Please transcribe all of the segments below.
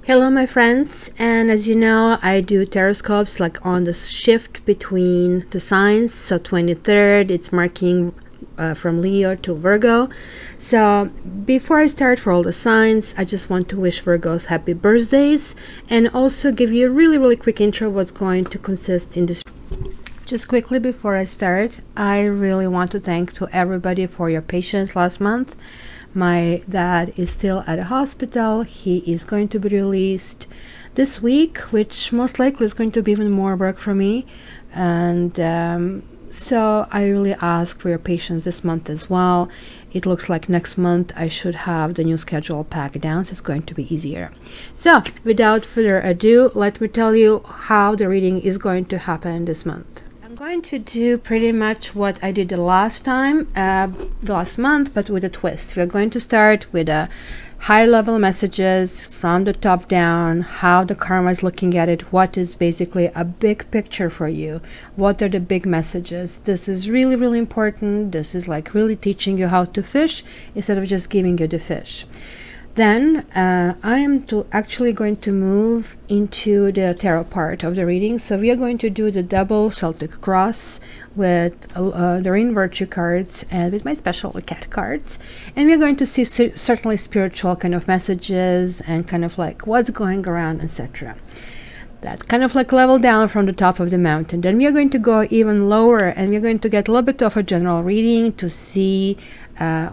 Hello my friends, and as you know, I do Taroscopes like on the shift between the signs. So 23rd, it's marking from Leo to Virgo. So before I start for all the signs, I just want to wish Virgos happy birthdays and also give you a really quick intro of what's going to consist in this. Just quickly before I start, I really want to thank to everybody for your patience last month. My dad is still at a hospital. He is going to be released this week, which most likely is going to be even more work for me. And so I really ask for your patience this month as well. It looks like next month I should have the new schedule packed down, so it's going to be easier. So without further ado, let me tell you how the reading is going to happen this month. I'm going to do pretty much what I did the last time, last month, but with a twist. We're going to start with a high-level messages from the top down, how the karma is looking at it, what is basically a big picture for you, what are the big messages. This is really important. This is like really teaching you how to fish instead of just giving you the fish. Then I am actually going to move into the tarot part of the reading. So we are going to do the double Celtic cross with the Rain Virtue cards and with my special cat cards. And we're going to see certainly spiritual kind of messages and kind of like what's going around, etc. That's kind of like level down from the top of the mountain. Then we are going to go even lower and we're going to get a little bit of a general reading to see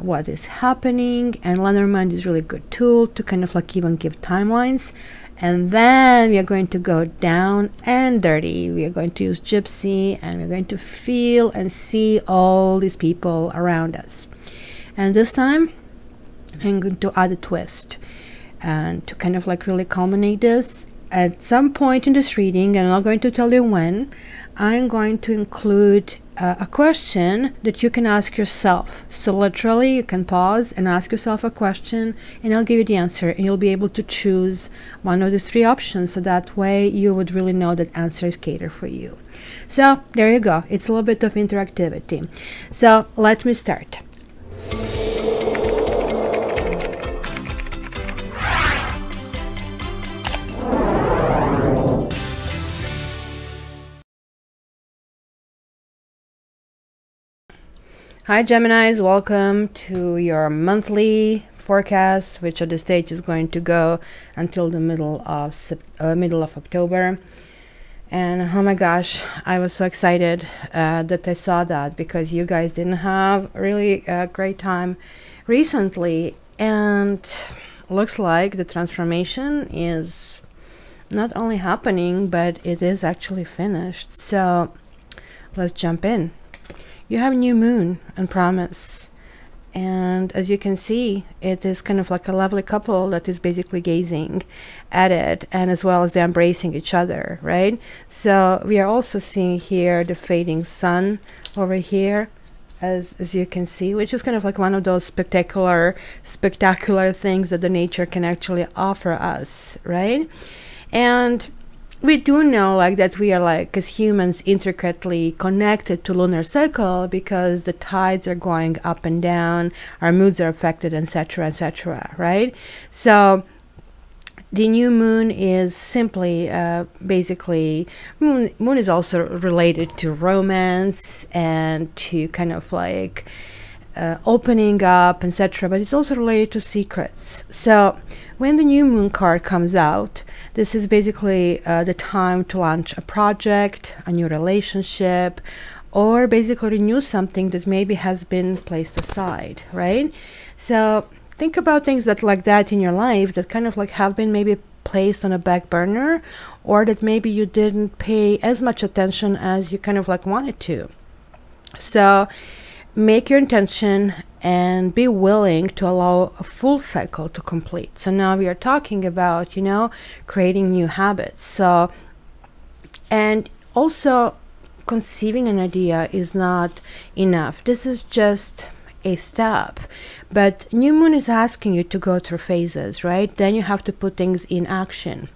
what is happening. And Lenormand is really good tool to kind of like even give timelines. And then we are going to go down and dirty. We are going to use Gypsy and we're going to feel and see all these people around us. And this time I'm going to add a twist and to kind of like really culminate this. At some point in this reading, and I'm not going to tell you when, I'm going to include a question that you can ask yourself. So literally you can pause and ask yourself a question and I'll give you the answer and you'll be able to choose one of the three options, so that way you would really know that answer is catered for you. So there you go. It's a little bit of interactivity. So let me start. Hi Geminis, welcome to your monthly forecast, which at this stage is going to go until the middle of October. And oh my gosh, I was so excited that I saw that, because you guys didn't have really a great time recently, and looks like the transformation is not only happening, but it is actually finished. So let's jump in. You have new moon and promise, and as you can see, it is kind of like a lovely couple that is basically gazing at it, and as well as they're embracing each other, right? So we are also seeing here the fading sun over here, as you can see, which is kind of like one of those spectacular things that the nature can actually offer us, right? And we do know like that we are like as humans intricately connected to lunar cycle, because the tides are going up and down, our moods are affected, etc., right? So the new moon is simply basically moon is also related to romance and to kind of like opening up, etc., but it's also related to secrets. So when the new moon card comes out, this is basically the time to launch a project, a new relationship, or basically renew something that maybe has been placed aside, right? So think about things that like that in your life that kind of like have been maybe placed on a back burner, or that maybe you didn't pay as much attention as you kind of like wanted to. So make your intention and be willing to allow a full cycle to complete. So now we are talking about, you know, creating new habits. So, and also conceiving an idea is not enough. This is just a step, but new moon is asking you to go through phases, right? Then you have to put things in action.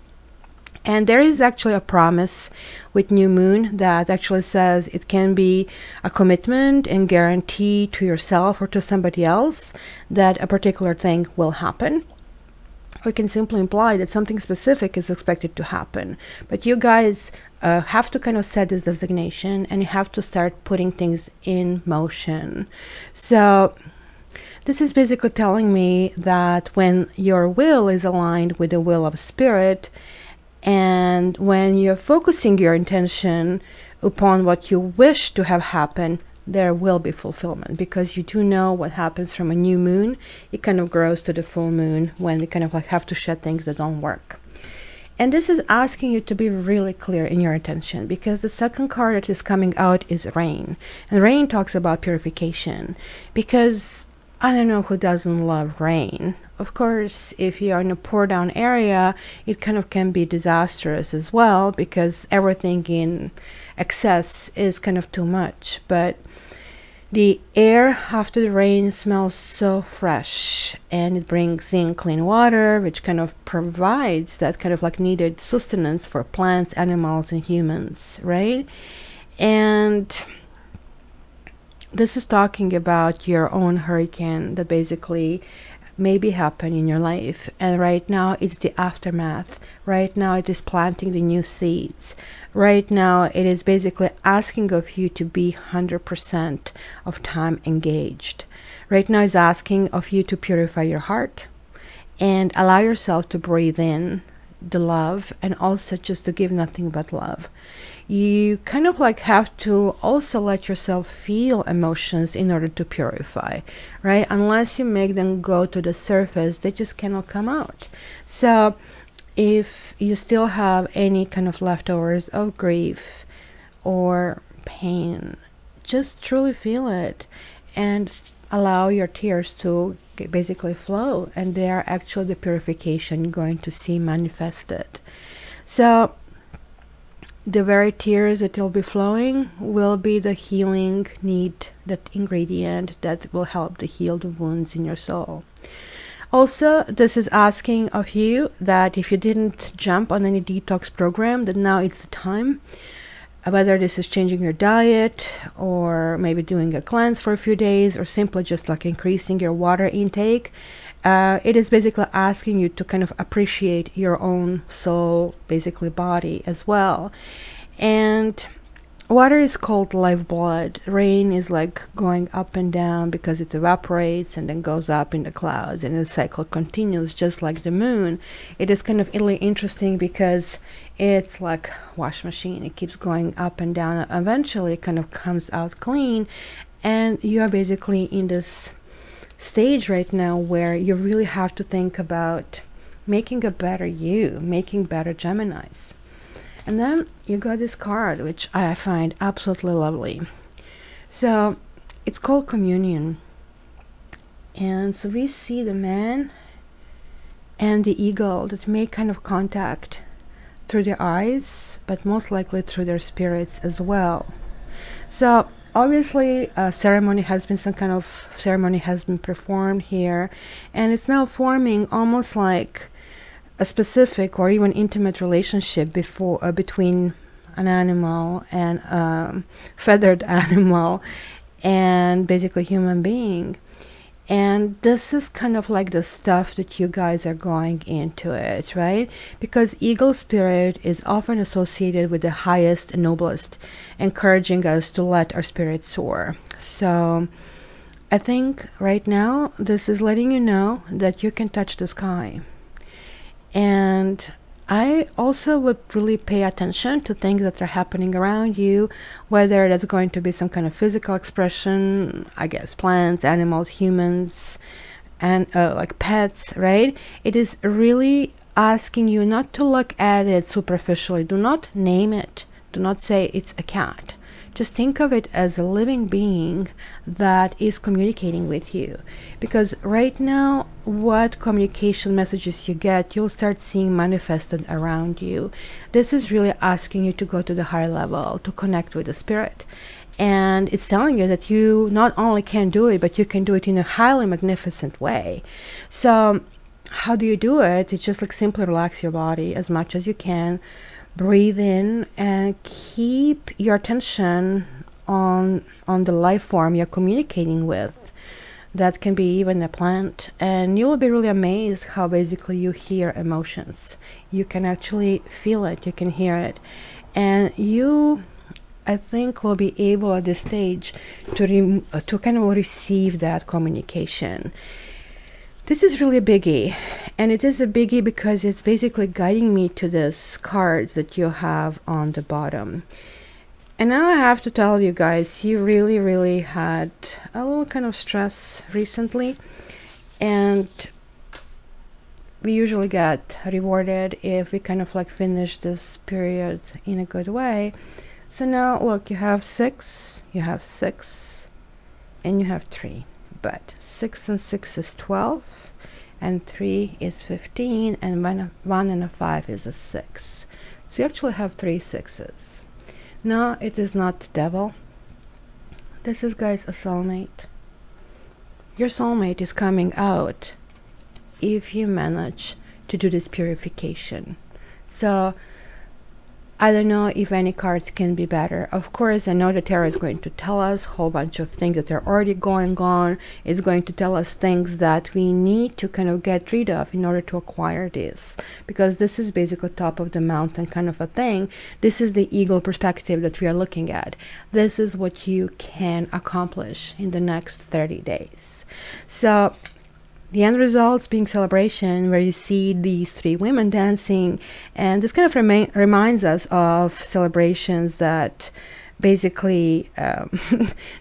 And there is actually a promise with new moon that actually says it can be a commitment and guarantee to yourself or to somebody else that a particular thing will happen. or it can simply imply that something specific is expected to happen. But you guys have to kind of set this designation, and you have to start putting things in motion. So this is basically telling me that when your will is aligned with the will of spirit, and when you're focusing your intention upon what you wish to have happen, there will be fulfillment, because you do know what happens from a new moon. It kind of grows to the full moon when we kind of like have to shed things that don't work. And this is asking you to be really clear in your intention, because the second card that is coming out is rain. And rain talks about purification, because I don't know who doesn't love rain. Of course, if you're in a pour down area, it kind of can be disastrous as well, because everything in excess is kind of too much. But the air after the rain smells so fresh, and it brings in clean water, which kind of provides that kind of like needed sustenance for plants, animals, and humans, right? And this is talking about your own hurricane that basically maybe happen in your life, and right now it's the aftermath. Right now it is planting the new seeds. Right now it is basically asking of you to be 100% of time engaged. Right now it's asking of you to purify your heart and allow yourself to breathe in the love, and also just to give nothing but love. You kind of like have to also let yourself feel emotions in order to purify, right? Unless you make them go to the surface, they just cannot come out. So if you still have any kind of leftovers of grief or pain, just truly feel it and allow your tears to basically flow, and they are actually the purification you're going to see manifested. So the very tears that will be flowing will be the healing need, that ingredient that will help to heal the wounds in your soul. Also, this is asking of you that if you didn't jump on any detox program, that now it's the time. Whether this is changing your diet, or maybe doing a cleanse for a few days, or simply just like increasing your water intake, it is basically asking you to kind of appreciate your own soul, basically body as well. And water is called lifeblood. Rain is like going up and down because it evaporates and then goes up in the clouds, and the cycle continues just like the moon. It is kind of really interesting because it's like wash machine. It keeps going up and down. Eventually it kind of comes out clean, and you are basically in this stage right now where you really have to think about making a better you, making better Geminis. And then you got this card, which I find absolutely lovely. So it's called communion. And so we see the man and the eagle that make kind of contact through their eyes, but most likely through their spirits as well. So obviously a ceremony has been performed here, and it's now forming almost like a specific or even intimate relationship between an animal and a feathered animal and basically human being. And this is kind of like the stuff that you guys are going into it, right? Because eagle spirit is often associated with the highest and noblest, encouraging us to let our spirit soar. So I think right now this is letting you know that you can touch the sky. And I also would really pay attention to things that are happening around you, whether that's going to be some kind of physical expression, I guess plants, animals, humans, and like pets, right? It is really asking you not to look at it superficially. Do not name it. Do not say it's a cat. Just think of it as a living being that is communicating with you. Because right now, what communication messages you get, you'll start seeing manifested around you. This is really asking you to go to the higher level, to connect with the spirit. And it's telling you that you not only can do it, but you can do it in a highly magnificent way. So how do you do it? It's just like simply relax your body as much as you can. Breathe in and keep your attention on the life form you're communicating with. that can be even a plant, and you will be really amazed how basically you hear emotions. You can actually feel it, you can hear it, and you, I think, will be able at this stage to kind of receive that communication. This is really a biggie, and it is a biggie because it's basically guiding me to this cards that you have on the bottom. And now I have to tell you guys, you really had a little kind of stress recently, and we usually get rewarded if we kind of like finish this period in a good way. So now look, you have 6, you have 6, and you have 3, but 6 and 6 is 12, and 3 is 15, and 1 and a 5 is a 6. So you actually have 3 6s. No, it is not the devil. This is, guys, a soulmate. Your soulmate is coming out if you manage to do this purification. So I don't know if any cards can be better. Of course, I know the tarot is going to tell us a whole bunch of things that are already going on. It's going to tell us things that we need to kind of get rid of in order to acquire this. Because this is basically top of the mountain kind of a thing. This is the ego perspective that we are looking at. This is what you can accomplish in the next 30 days. So the end results being celebration, where you see these 3 women dancing, and this kind of reminds us of celebrations that basically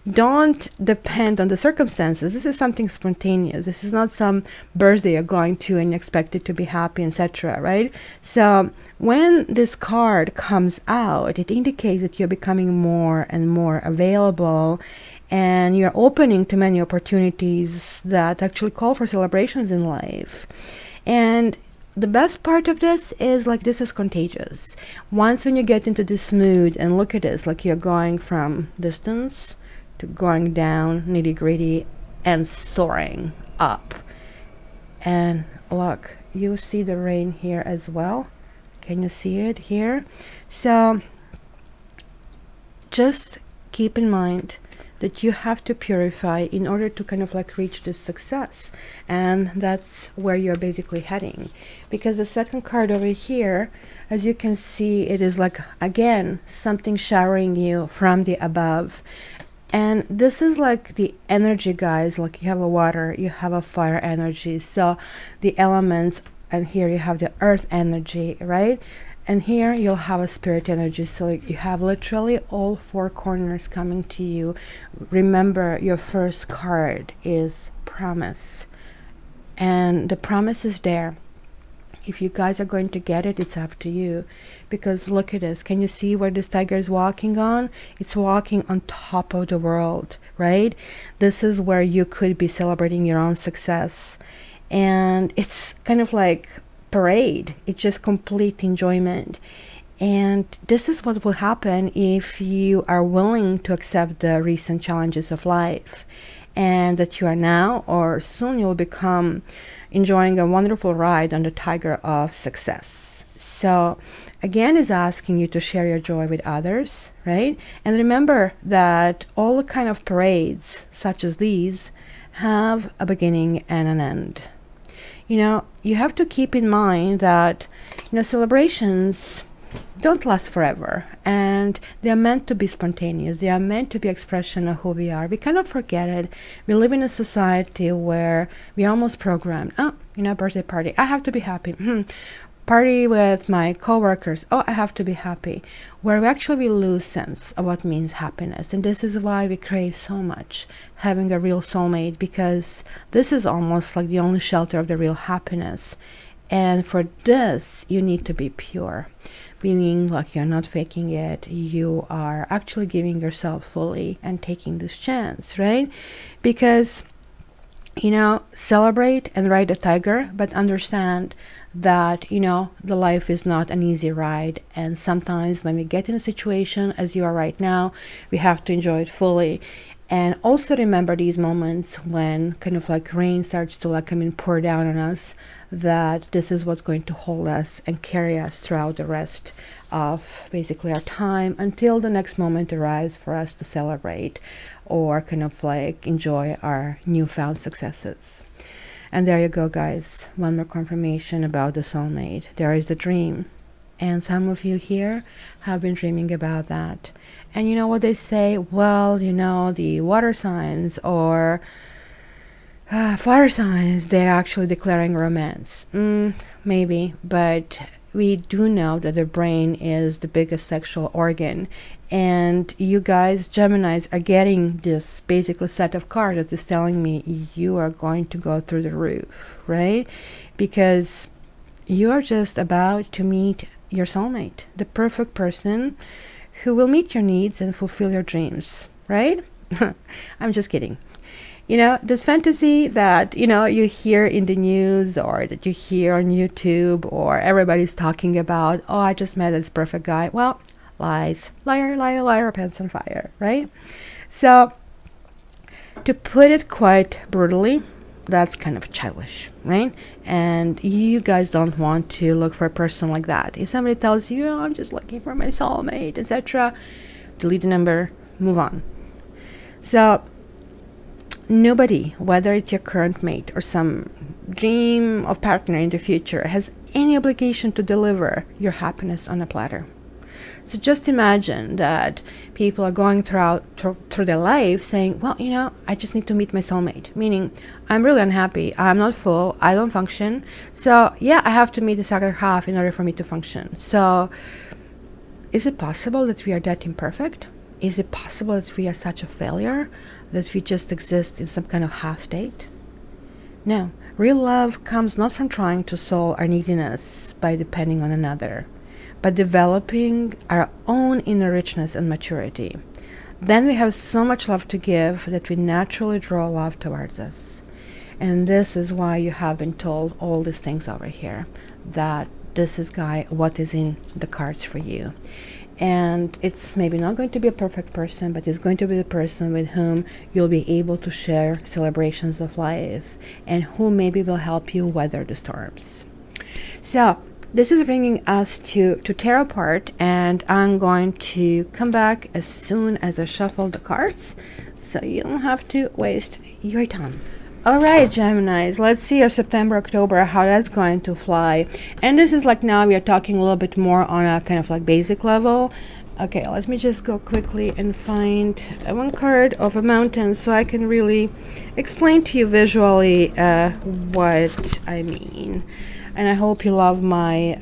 don't depend on the circumstances. This is something spontaneous. This is not some birthday you're going to and expect it to be happy, etc., right? So when this card comes out, it indicates that you're becoming more and more available, and you're opening to many opportunities that actually call for celebrations in life. And the best part of this is, like, this is contagious. Once when you get into this mood, and look at this, like you're going from distance to going down, nitty gritty, and soaring up. And look, you see the rain here as well. Can you see it here? So just keep in mind that you have to purify in order to kind of like reach this success, and that's where you're basically heading. Because the second card over here, as you can see, it is like, again, something showering you from the above. And this is like the energy, guys, like you have a water, you have a fire energy, so the elements, and here you have the earth energy, right? And here you'll have a spirit energy. So you have literally all 4 corners coming to you. Remember, your first card is promise. And the promise is there. If you guys are going to get it, it's up to you. Because look at this. Can you see where this tiger is walking on? It's walking on top of the world, right? This is where you could be celebrating your own success. And it's kind of like parade. It's just complete enjoyment. And this is what will happen if you are willing to accept the recent challenges of life, and that you are now or soon you'll become enjoying a wonderful ride on the tiger of success. So again, is asking you to share your joy with others, right? And remember that all kind of parades such as these have a beginning and an end. You know, you have to keep in mind that, you know, celebrations don't last forever, and they are meant to be spontaneous. They are meant to be expression of who we are. We kind of forget it. We live in a society where we almost programmed, oh, you know, birthday party, I have to be happy. Party with my coworkers, oh, I have to be happy. Where we lose sense of what means happiness. And this is why we crave so much having a real soulmate, because this is almost like the only shelter of the real happiness. And for this, you need to be pure, meaning like you're not faking it. You are actually giving yourself fully and taking this chance, right? Because, you know, celebrate and ride a tiger, but understand that, you know, the life is not an easy ride. And sometimes when we get in a situation as you are right now, we have to enjoy it fully. And also remember these moments when kind of like rain starts to like, pour down on us, that this is what's going to hold us and carry us throughout the rest of basically our time until the next moment arrives for us to celebrate or kind of like enjoy our newfound successes. And there you go, guys. One more confirmation about the soulmate. There is the dream. And some of you here have been dreaming about that. And you know what they say? Well, you know, the water signs or fire signs, they're actually declaring romance. Maybe, but we do know that the brain is the biggest sexual organ. And you guys, Geminis, are getting this basically set of cards that is telling me you are going to go through the roof, right? Because you are just about to meet your soulmate, the perfect person who will meet your needs and fulfill your dreams, right? I'm just kidding. You know, this fantasy that, you know, you hear in the news or that you hear on YouTube or everybody's talking about, oh, I just met this perfect guy. Well, lies. Liar, liar, liar, pants on fire, right? So, to put it quite brutally, that's kind of childish, right? And you guys don't want to look for a person like that. If somebody tells you, oh, I'm just looking for my soulmate, etc., delete the number, move on. So, nobody, whether it's your current mate or some dream of partner in the future, has any obligation to deliver your happiness on a platter. So just imagine that people are going through their life saying, well, you know, I just need to meet my soulmate. Meaning, I'm really unhappy. I'm not full. I don't function. So, yeah, I have to meet the other half in order for me to function. So, is it possible that we are that imperfect? Is it possible that we are such a failure? That we just exist in some kind of half state? No. Real love comes not from trying to solve our neediness by depending on another, but developing our own inner richness and maturity. Then we have so much love to give that we naturally draw love towards us. And this is why you have been told all these things over here, that this is, guy, what is in the cards for you. And it's maybe not going to be a perfect person, but it's going to be the person with whom you'll be able to share celebrations of life and who maybe will help you weather the storms. So, this is bringing us to tarot part, and I'm going to come back as soon as I shuffle the cards, so you don't have to waste your time. All right, Geminis, let's see your September, October, how that's going to fly. And this is like now we are talking a little bit more on a kind of like basic level. Okay, let me just go quickly and find one card of a mountain so I can really explain to you visually what I mean. And I hope you love my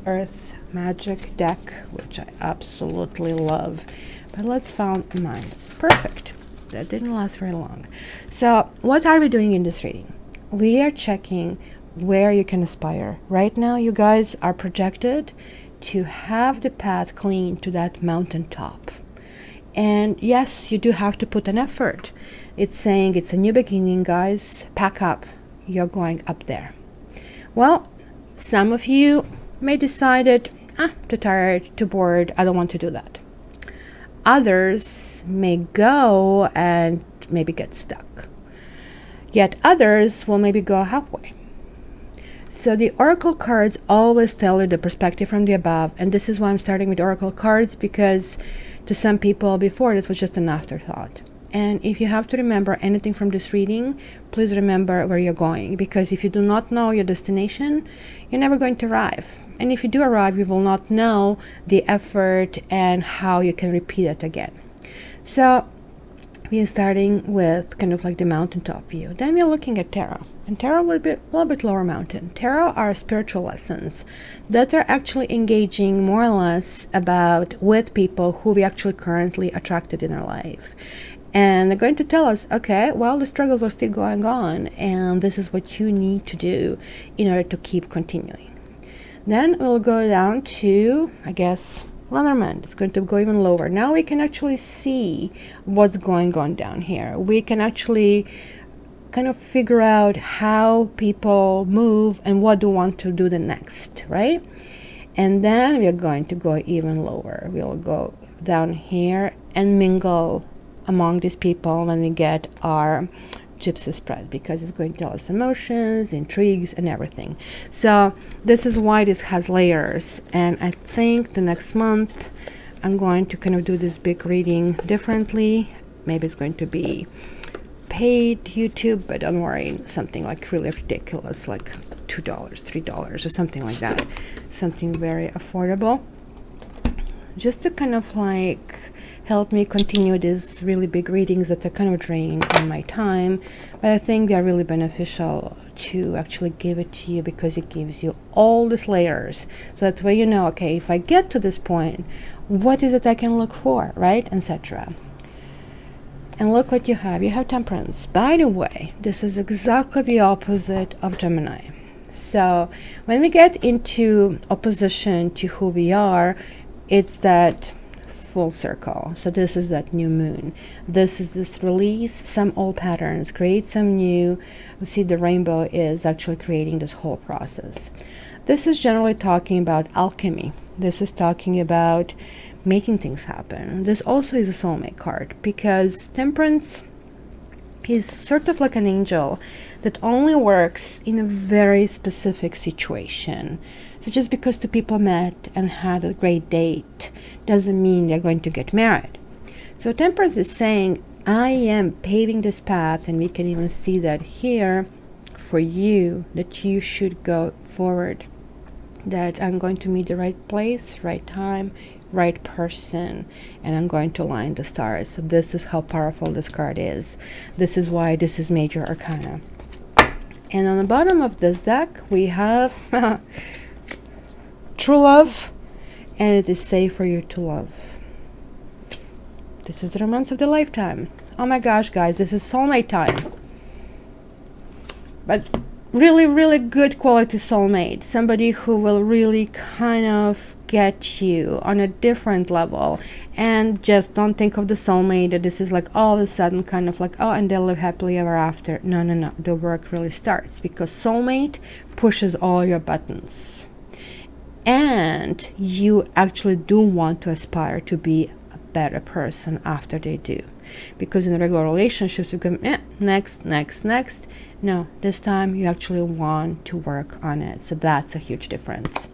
Earth Magic deck, which I absolutely love. But let's find mine. Perfect. That didn't last very long. So what are we doing in this reading? We are checking where you can aspire. Right now, you guys are projected to have the path clean to that mountaintop. And yes, you do have to put an effort. It's saying it's a new beginning, guys. Pack up. You're going up there. Well, some of you may decide, too tired, too bored, I don't want to do that. Others may go and maybe get stuck. Yet others will maybe go halfway. So the oracle cards always tell you the perspective from the above, and this is why I'm starting with oracle cards, because to some people before it was just an afterthought. And if you have to remember anything from this reading, please remember where you're going, because if you do not know your destination, you're never going to arrive. And if you do arrive, you will not know the effort and how you can repeat it again. So we are starting with kind of like the mountaintop view. Then we're looking at tarot. And tarot would be a little bit lower mountain. Tarot are spiritual lessons that are actually engaging more or less about with people who we actually currently attracted in our life. And they're going to tell us, okay, well, the struggles are still going on, and this is what you need to do in order to keep continuing. Then we'll go down to, I guess, Lenormand. It's going to go even lower. Now we can actually see what's going on down here. We can actually kind of figure out how people move and what they want to do the next, right? And then we're going to go even lower. We'll go down here and mingle among these people when we get our gypsy spread, because it's going to tell us emotions, intrigues, and everything. So this is why this has layers, and I think the next month I'm going to kind of do this big reading differently. Maybe it's going to be paid YouTube, but don't worry, something like really ridiculous, like $2, $3 or something like that, something very affordable, just to kind of like help me continue these really big readings that are kind of drain on my time, but I think they're really beneficial to actually give it to you, because it gives you all these layers, so that way you know, okay, if I get to this point, what is it I can look for, right, etc. And look what you have. You have Temperance. By the way, this is exactly the opposite of Gemini. So when we get into opposition to who we are, it's that full circle. So this is that new moon. This is this release some old patterns, create some new. We see the rainbow is actually creating this whole process. This is generally talking about alchemy. This is talking about making things happen. This also is a soulmate card, because Temperance is sort of like an angel that only works in a very specific situation. So just because two people met and had a great date doesn't mean they're going to get married. So Temperance is saying, I am paving this path, and we can even see that here for you, that you should go forward, that I'm going to meet the right place, right time, right person, and I'm going to align the stars. So this is how powerful this card is. This is why this is major arcana. And on the bottom of this deck we have true love, and it is safe for you to love. This is the romance of the lifetime. Oh my gosh, guys, this is soulmate time, but really, really good quality soulmate, somebody who will really kind of get you on a different level. And just don't think of the soulmate that this is like all of a sudden kind of like, oh, and they'll live happily ever after. No, no, no, the work really starts, because soulmate pushes all your buttons, and you actually do want to aspire to be a better person after they do. Because in regular relationships you go, next, next, next. No, this time you actually want to work on it. So that's a huge difference.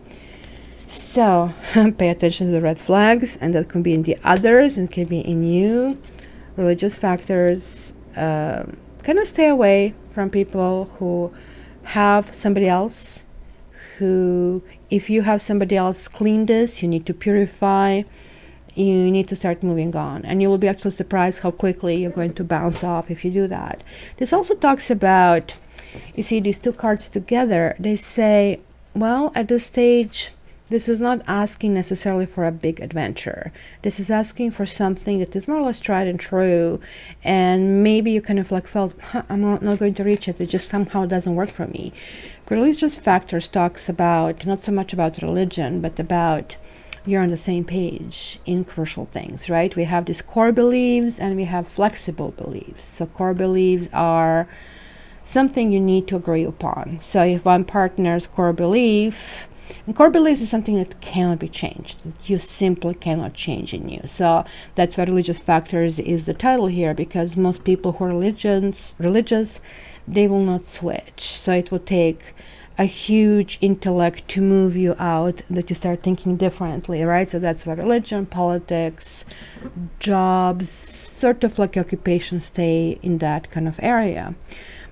So pay attention to the red flags, and that can be in the others, and can be in you. Religious factors, kind of stay away from people who have somebody else, who, if you have somebody else clean this, you need to purify. You need to start moving on, and you will be actually surprised how quickly you're going to bounce off if you do that. This also talks about, you see these two cards together, they say, well, at this stage, this is not asking necessarily for a big adventure. This is asking for something that is more or less tried and true, and maybe you kind of like felt, I'm not going to reach it, it just somehow doesn't work for me. Religious factors talks about, not so much about religion, but about you're on the same page in crucial things, right? We have these core beliefs and we have flexible beliefs. So core beliefs are something you need to agree upon. So if one partner's core belief, and core beliefs is something that cannot be changed, that you simply cannot change in you. So that's why religious factors is the title here, because most people who are religious, they will not switch. So it will take a huge intellect to move you out, that you start thinking differently, right? So that's why religion, politics, jobs, sort of like occupation stay in that kind of area.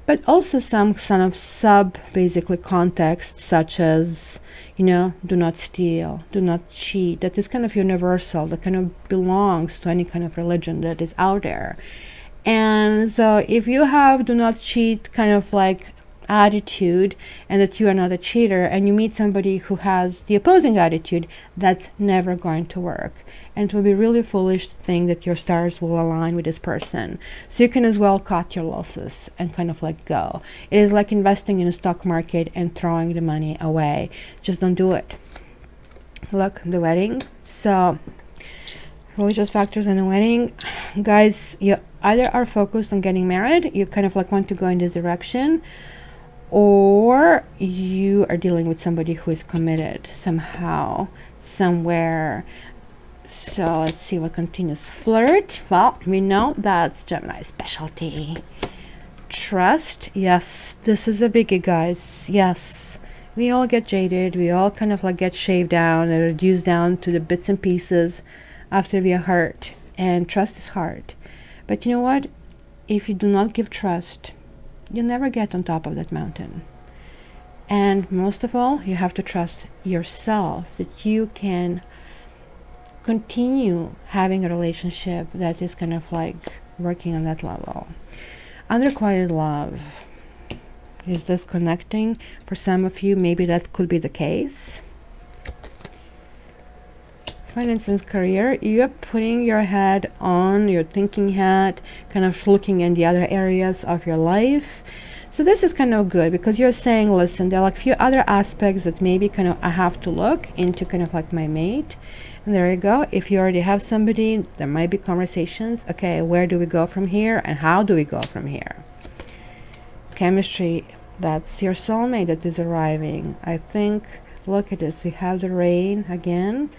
But also some kind of basically context, such as, you know, do not steal, do not cheat. That is kind of universal, that kind of belongs to any kind of religion that is out there. And so if you have do not cheat kind of like attitude, and that you are not a cheater, and you meet somebody who has the opposing attitude, that's never going to work. And it will be really foolish to think that your stars will align with this person. So you can as well cut your losses and kind of like go. It is like investing in a stock market and throwing the money away. Just don't do it. Look, the wedding. So religious factors in a wedding, guys, you either are focused on getting married, you kind of like want to go in this direction, or you are dealing with somebody who is committed somehow, somewhere. So let's see what continues. Flirt. Well, we know that's Gemini's specialty. Trust. Yes, this is a biggie, guys. Yes, we all get jaded. We all kind of like get shaved down and reduced down to the bits and pieces after we are hurt. And trust is hard. But you know what? If you do not give trust, you'll never get on top of that mountain. And most of all, you have to trust yourself that you can continue having a relationship that is kind of like working on that level. Unrequited love. Is this connecting? For some of you, maybe that could be the case. Finance and career. You're putting your head on your thinking hat, kind of looking in the other areas of your life. So this is kind of good because you're saying, listen, there are like a few other aspects that maybe kind of I have to look into, kind of like my mate. And there you go. If you already have somebody, there might be conversations. Okay, where do we go from here and how do we go from here? Chemistry. That's your soulmate that is arriving. I think, look at this. We have the rain again.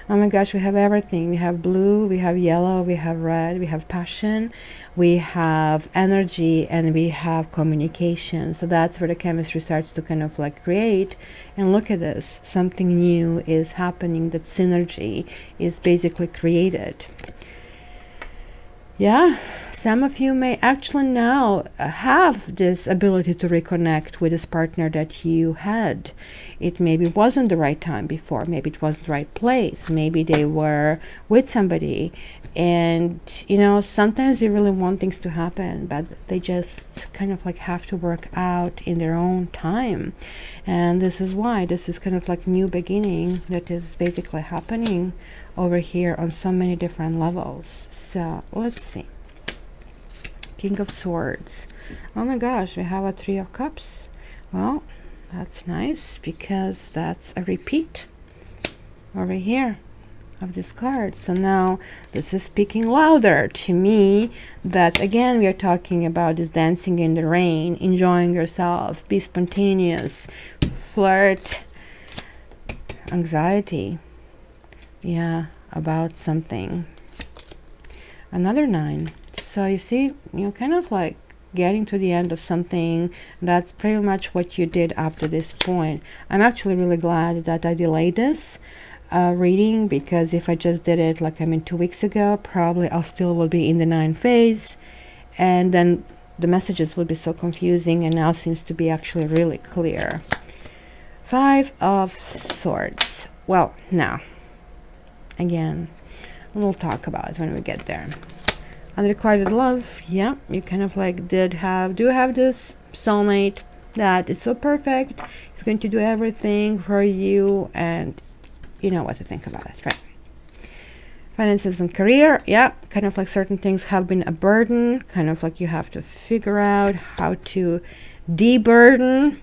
Oh my gosh, we have everything. We have blue, we have yellow, we have red, we have passion, we have energy, and we have communication. So that's where the chemistry starts to kind of like create. And look at this, something new is happening. That synergy is basically created. Yeah, some of you may actually now have this ability to reconnect with this partner that you had. It maybe wasn't the right time before, maybe it wasn't the right place, maybe they were with somebody, and you know, sometimes we really want things to happen, but they just kind of like have to work out in their own time. And this is why this is kind of like new beginning that is basically happening over here on so many different levels. So let's see. King of Swords. Oh my gosh, we have a Three of Cups. Well, that's nice because that's a repeat over here of this card. So now this is speaking louder to me that again we are talking about this dancing in the rain, enjoying yourself, be spontaneous, flirt, anxiety. Yeah, about something. Another 9. So you see, you're kind of like getting to the end of something. That's pretty much what you did up to this point. I'm actually really glad that I delayed this reading, because if I just did it like 2 weeks ago, probably I'll still will be in the 9 phase, and then the messages will be so confusing, and now seems to be actually really clear. 5 of Swords. Well, now again, we'll talk about it when we get there. Unrequited love. Yeah, you kind of like do have this soulmate that is so perfect. He's going to do everything for you, and you know what to think about it, right? Finances and career. Yeah, kind of like certain things have been a burden, kind of like you have to figure out how to de-burden.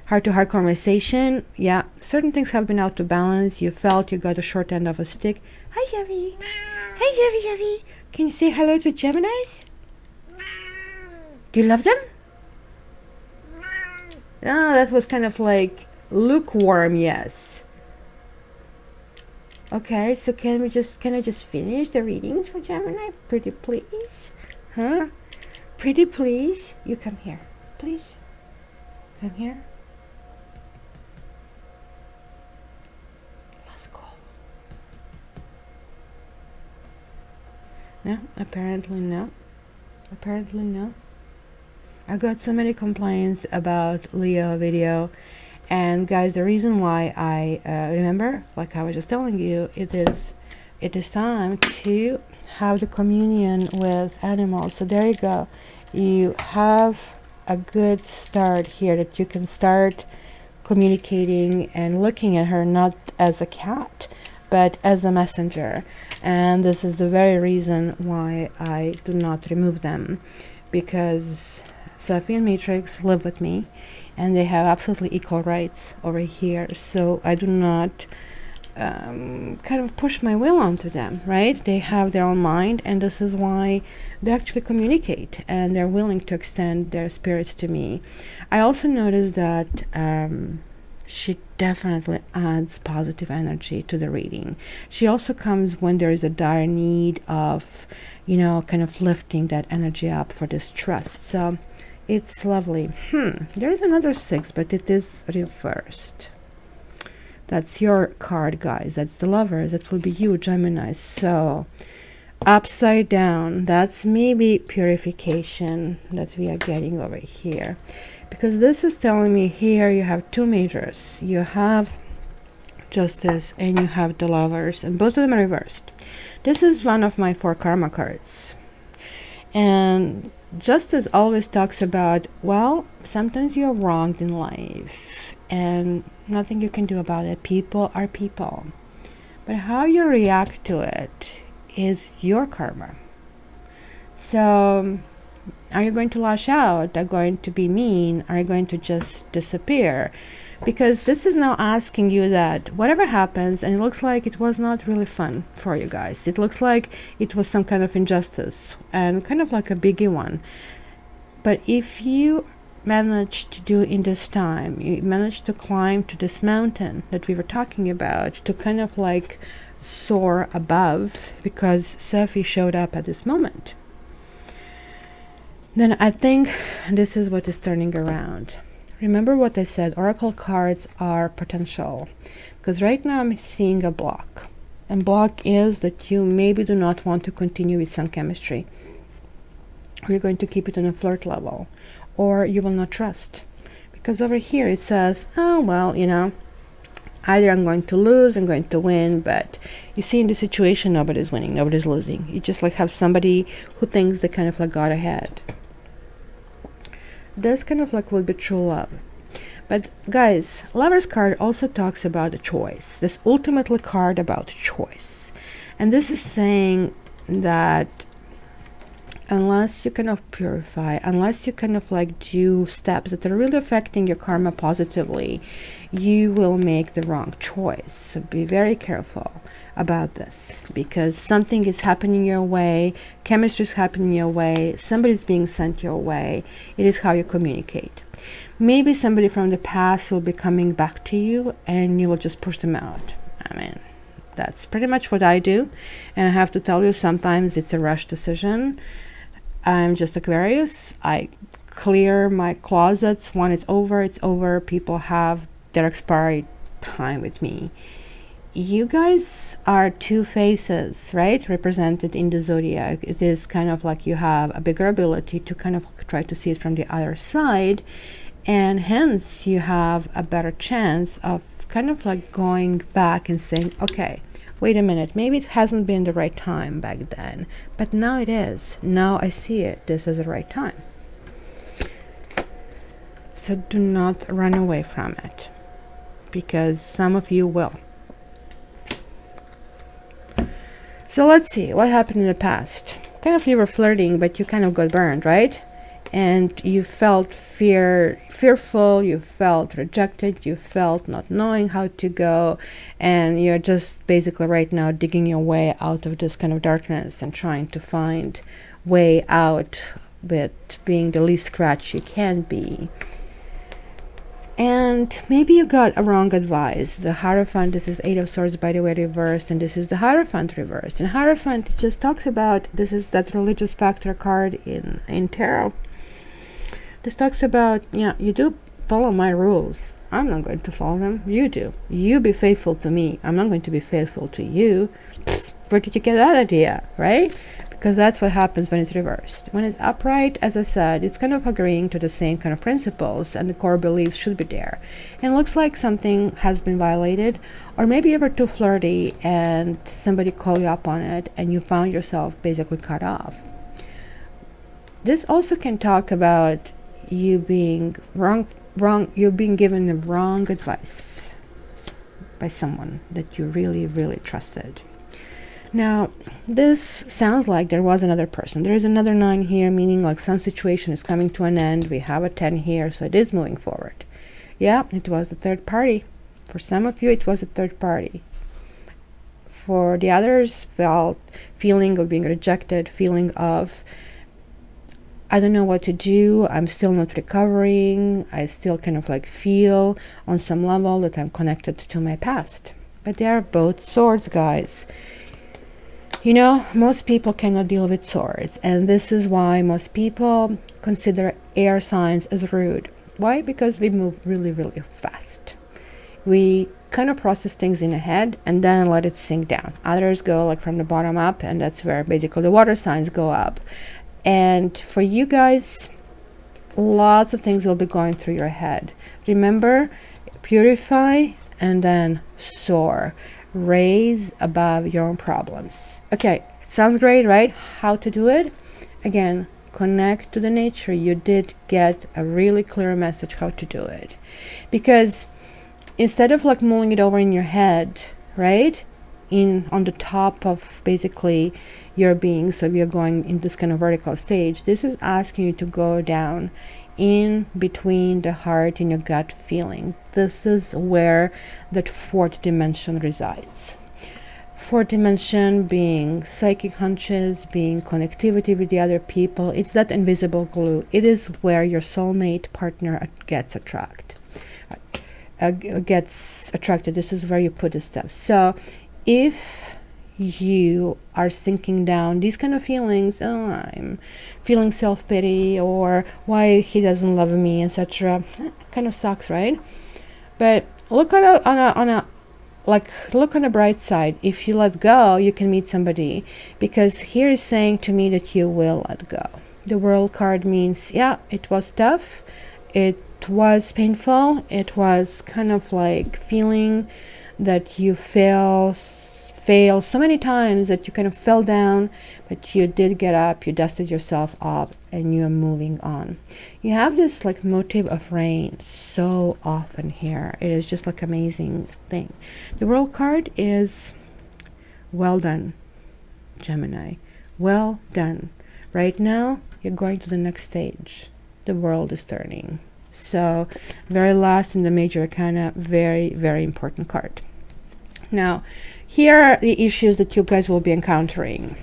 Heart-to-heart conversation. Yeah, certain things have been out of balance. You felt you got a short end of a stick. Hi, Chevy. Hi, Chevy. Can you say hello to Geminis? Do you love them? Oh, that was kind of like lukewarm, yes. Okay, so can I just finish the readings for Gemini? Pretty please? Huh? Pretty please? You come here, please. Come here. No, apparently no. Apparently no. I got so many complaints about Leo video, and guys, the reason why I remember, like I was just telling you, it is time to have the communion with animals. So there you go. You have a good start here, that you can start communicating and looking at her not as a cat, but as a messenger. And this is the very reason why I do not remove them, because Sophie and Matrix live with me and they have absolutely equal rights over here. So I do not kind of push my will onto them, right? They have their own mind, and this is why they actually communicate and they're willing to extend their spirits to me. I also noticed that she definitely adds positive energy to the reading. She also comes when there is a dire need of, you know, kind of lifting that energy up for this trust. So it's lovely. There is another 6, but it is reversed. That's your card, guys. That's the Lovers. That will be you, Gemini. So upside down, that's maybe purification that we are getting over here. Because this is telling me here you have 2 majors. You have Justice and you have the Lovers, and both of them are reversed. This is one of my 4 karma cards. And Justice always talks about, well, sometimes you're wronged in life and nothing you can do about it. People are people. But how you react to it is your karma. So are you going to lash out? Are you going to be mean? Are you going to just disappear? Because this is now asking you that whatever happens, and it looks like it was not really fun for you guys. It looks like it was some kind of injustice and kind of like a biggie one. But if you managed to do in this time, you managed to climb to this mountain that we were talking about, to kind of like soar above, because Sophie showed up at this moment, then I think this is what is turning around. Remember what I said, oracle cards are potential, because right now I'm seeing a block, and block is that you maybe do not want to continue with some chemistry, or you're going to keep it on a flirt level, or you will not trust, because over here it says, oh well, you know, either I'm going to lose, I'm going to win. But you see, in this situation, nobody's winning, nobody's losing. You just like have somebody who thinks they kind of like got ahead. This kind of like will be true love. But guys, Lover's card also talks about the choice. This ultimately card about choice. And this is saying that unless you kind of purify, unless you kind of like do steps that are really affecting your karma positively, you will make the wrong choice. So be very careful about this, because something is happening your way, chemistry is happening your way, somebody's being sent your way. It is how you communicate. Maybe somebody from the past will be coming back to you and you will just push them out. I mean, that's pretty much what I do. And I have to tell you, sometimes it's a rush decision. I'm just Aquarius. I clear my closets. When it's over, it's over. People have their expiry time with me. You guys are 2 faces, right? Represented in the zodiac. It is kind of like you have a bigger ability to kind of try to see it from the other side, and hence you have a better chance of kind of like going back and saying, okay, wait a minute, maybe it hasn't been the right time back then, but now it is. Now I see it. This is the right time. So do not run away from it, because some of you will. So let's see what happened in the past. Kind of you were flirting, but you kind of got burned, right? And you felt fearful, you felt rejected, you felt not knowing how to go, and you're just basically right now digging your way out of this kind of darkness and trying to find way out with being the least scratch you can be. And maybe you got a wrong advice. The Hierophant, this is 8 of Swords, by the way, reversed, and this is the Hierophant reversed. And Hierophant just talks about, this is that religious factor card in tarot. This talks about, yeah, you do follow my rules. I'm not going to follow them. You do. You be faithful to me. I'm not going to be faithful to you. Pfft, where did you get that idea, right? Because that's what happens when it's reversed. When it's upright, as I said, it's kind of agreeing to the same kind of principles, and the core beliefs should be there. And it looks like something has been violated, or maybe you were too flirty and somebody called you up on it and you found yourself basically cut off. This also can talk about you being you're being given the wrong advice by someone that you really, really trusted. Now, this sounds like there was another person. There is another 9 here, meaning like some situation is coming to an end. We have a 10 here, so it is moving forward. Yeah, it was the third party. For some of you, it was a third party. For the others, feeling of being rejected, feeling of I don't know what to do. I'm still not recovering. I still kind of like feel on some level that I'm connected to my past. But they are both swords, guys. You know, most people cannot deal with swords, and this is why most people consider air signs as rude. Why? Because we move really, really fast. We kind of process things in the head and then let it sink down. Others go like from the bottom up, and that's where basically the water signs go up. And for you guys, lots of things will be going through your head. Remember, purify and then soar. Raise above your own problems. Okay, sounds great, right? How to do it? Again, connect to the nature. You did get a really clear message how to do it. Because instead of like mulling it over in your head, right? On the top of basically your being, so you're going in this kind of vertical stage, this is asking you to go down in between the heart and your gut feeling. This is where that fourth dimension resides. Fourth dimension being psychic hunches, being connectivity with the other people. It's that invisible glue. It is where your soulmate partner gets attracted. This is where you put the stuff. So if you are sinking down these kind of feelings, oh, I'm feeling self-pity, or why he doesn't love me, etc., kind of sucks, right? But look on the bright side. If you let go, you can meet somebody, because here is saying to me that you will let go. The World card means, yeah, it was tough, it was painful, it was kind of like feeling that you fail so many times that you kind of fell down, but you did get up, you dusted yourself up, and you're moving on. You have this like motive of rain so often here. It is just like amazing thing. The World card is well done, Gemini. Well done. Right now, you're going to the next stage. The world is turning. So, very last in the major arcana, very, very important card. Now, here are the issues that you guys will be encountering.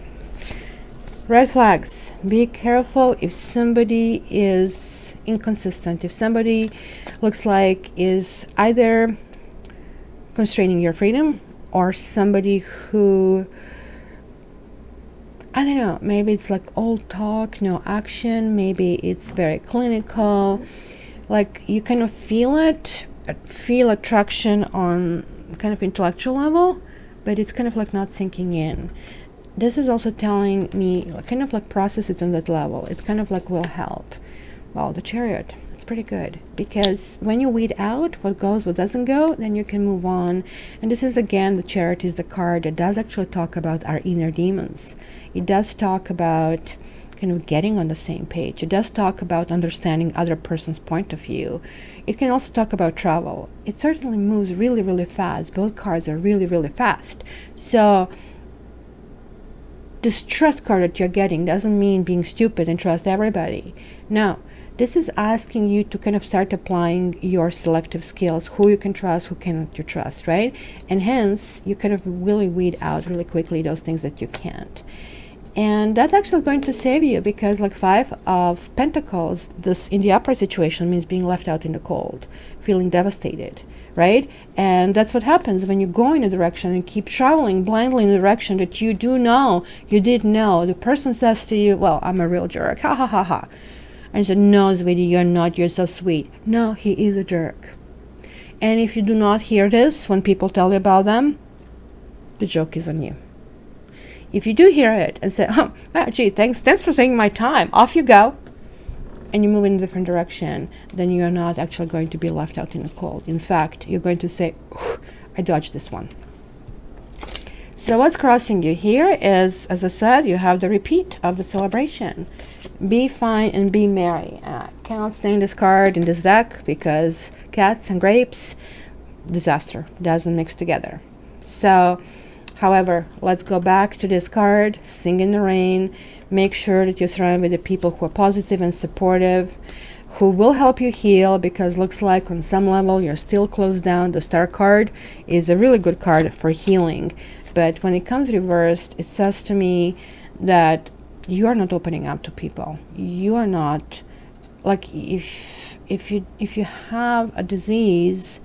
Red flags. Be careful if somebody is inconsistent, if somebody looks like is either constraining your freedom, or somebody who, I don't know, maybe it's like old talk, no action, maybe it's very clinical, like you kind of feel it, feel attraction on kind of intellectual level, but it's kind of like not sinking in. This is also telling me kind of like process it on that level. It kind of like will help. Well, the Chariot, it's pretty good, because when you weed out what goes, what doesn't go, then you can move on. And this is, again, the Chariot is the card that does actually talk about our inner demons. It does talk about kind of getting on the same page. It does talk about understanding other person's point of view. It can also talk about travel. It certainly moves really, really fast. Both cards are really, really fast. So this trust card that you're getting doesn't mean being stupid and trust everybody. No, this is asking you to kind of start applying your selective skills, who you can trust, who cannot you trust, right? And hence, you kind of really weed out really quickly those things that you can't. And that's actually going to save you, because like 5 of Pentacles, this in the upright situation means being left out in the cold, feeling devastated, right? And that's what happens when you go in a direction and keep traveling blindly in a direction that you do know, you did know. The person says to you, well, I'm a real jerk, ha ha ha ha. And you say, no, sweetie, you're not, you're so sweet. No, he is a jerk. And if you do not hear this when people tell you about them, the joke is on you. If you do hear it and say, oh, gee, thanks for saving my time, off you go, and you move in a different direction, then you're not actually going to be left out in the cold. In fact, you're going to say, I dodged this one. So what's crossing you here is, as I said, you have the repeat of the celebration. Be fine and be merry. I cannot stand this card in this deck because cats and grapes, disaster, doesn't mix together. So, however, let's go back to this card, Sing in the Rain. Make sure that you're surrounded with the people who are positive and supportive, who will help you heal, because looks like on some level you're still closed down. The Star card is a really good card for healing. But when it comes reversed, it says to me that you are not opening up to people. You are not, like, if you have a disease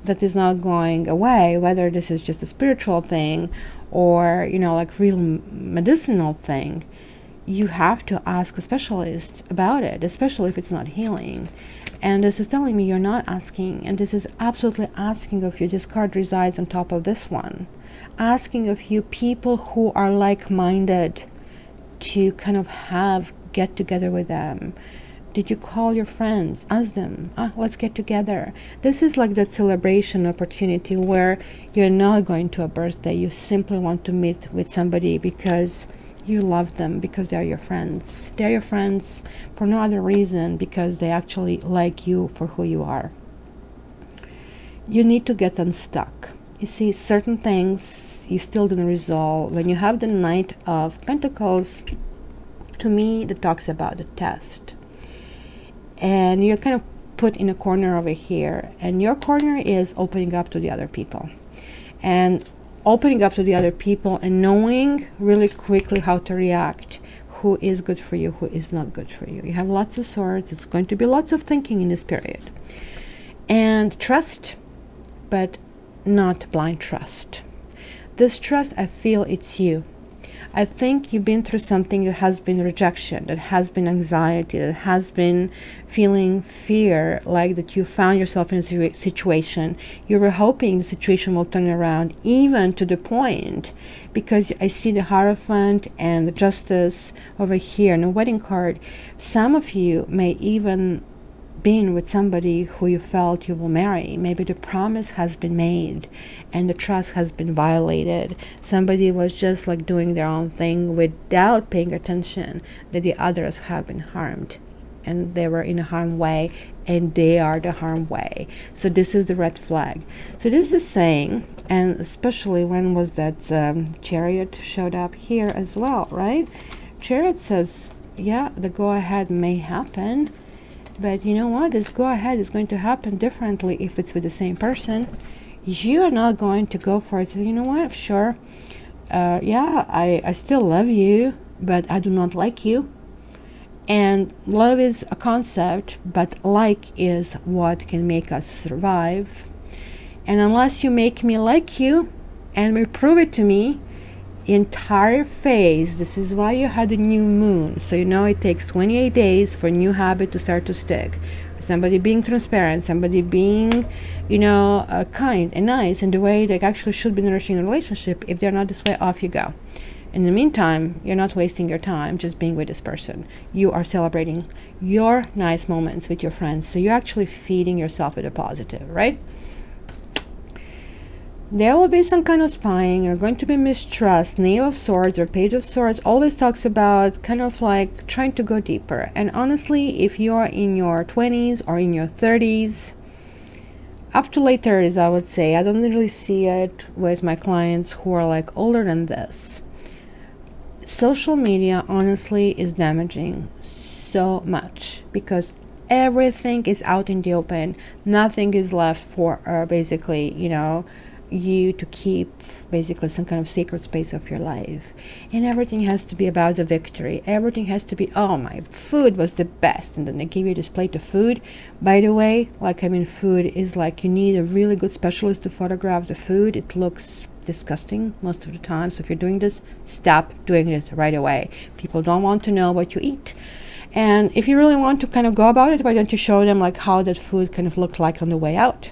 that is not going away, whether this is just a spiritual thing or, you know, like real medicinal thing, you have to ask a specialist about it, especially if it's not healing. And this is telling me you're not asking, and this is absolutely asking of you. This card resides on top of this one, asking of you people who are like-minded to kind of get together with them. Did you call your friends? Ask them, let's get together. This is like that celebration opportunity where you're not going to a birthday. You simply want to meet with somebody because you love them, because they're your friends. They're your friends for no other reason, because they actually like you for who you are. You need to get unstuck. You see, certain things you still didn't resolve. When you have the Knight of Pentacles, to me, that talks about the test. And you're kind of put in a corner over here, and your corner is opening up to the other people, and opening up to the other people and knowing really quickly how to react, who is good for you, who is not good for you. You have lots of swords. It's going to be lots of thinking in this period, and trust, but not blind trust. This trust, I feel it's you. I think you've been through something that has been rejection, that has been anxiety, that has been feeling fear, like that you found yourself in a situation. You were hoping the situation will turn around, even to the point, because I see the Hierophant and the Justice over here and a wedding card. Some of you may even been with somebody who you felt you will marry. Maybe the promise has been made and the trust has been violated. Somebody was just like doing their own thing without paying attention that the others have been harmed, and they were in a harm way, and they are the harm way. So this is the red flag. So this is saying, and especially when was that Chariot showed up here as well, right? Chariot says, yeah, the go-ahead may happen, but you know what? This go-ahead is going to happen differently if it's with the same person. You are not going to go for it. So you know what? Sure. Yeah, I still love you, but I do not like you. And love is a concept, but like is what can make us survive. And unless you make me like you and prove it to me, entire phase, this is why you had a new moon, so you know it takes 28 days for a new habit to start to stick. Somebody being transparent, somebody being, you know, kind and nice in the way they actually should be nourishing a relationship. If they're not this way, off you go. In the meantime, you're not wasting your time just being with this person. You are celebrating your nice moments with your friends, so you're actually feeding yourself with a positive, right? There will be some kind of spying, or going to be mistrust. Knave of Swords or Page of Swords always talks about kind of like trying to go deeper. And honestly, if you're in your 20s or in your 30s, up to late 30s, I would say, I don't really see it with my clients who are like older than this. Social media honestly is damaging so much, because everything is out in the open. Nothing is left for basically, you know, you to keep basically some kind of sacred space of your life. And everything has to be about the victory. Everything has to be, oh, my food was the best, and then they give you this plate of food. By the way, like, I mean, food is like, you need a really good specialist to photograph the food. It looks disgusting most of the time. So if you're doing this, stop doing it right away. People don't want to know what you eat. And if you really want to kind of go about it, why don't you show them like how that food kind of looked like on the way out?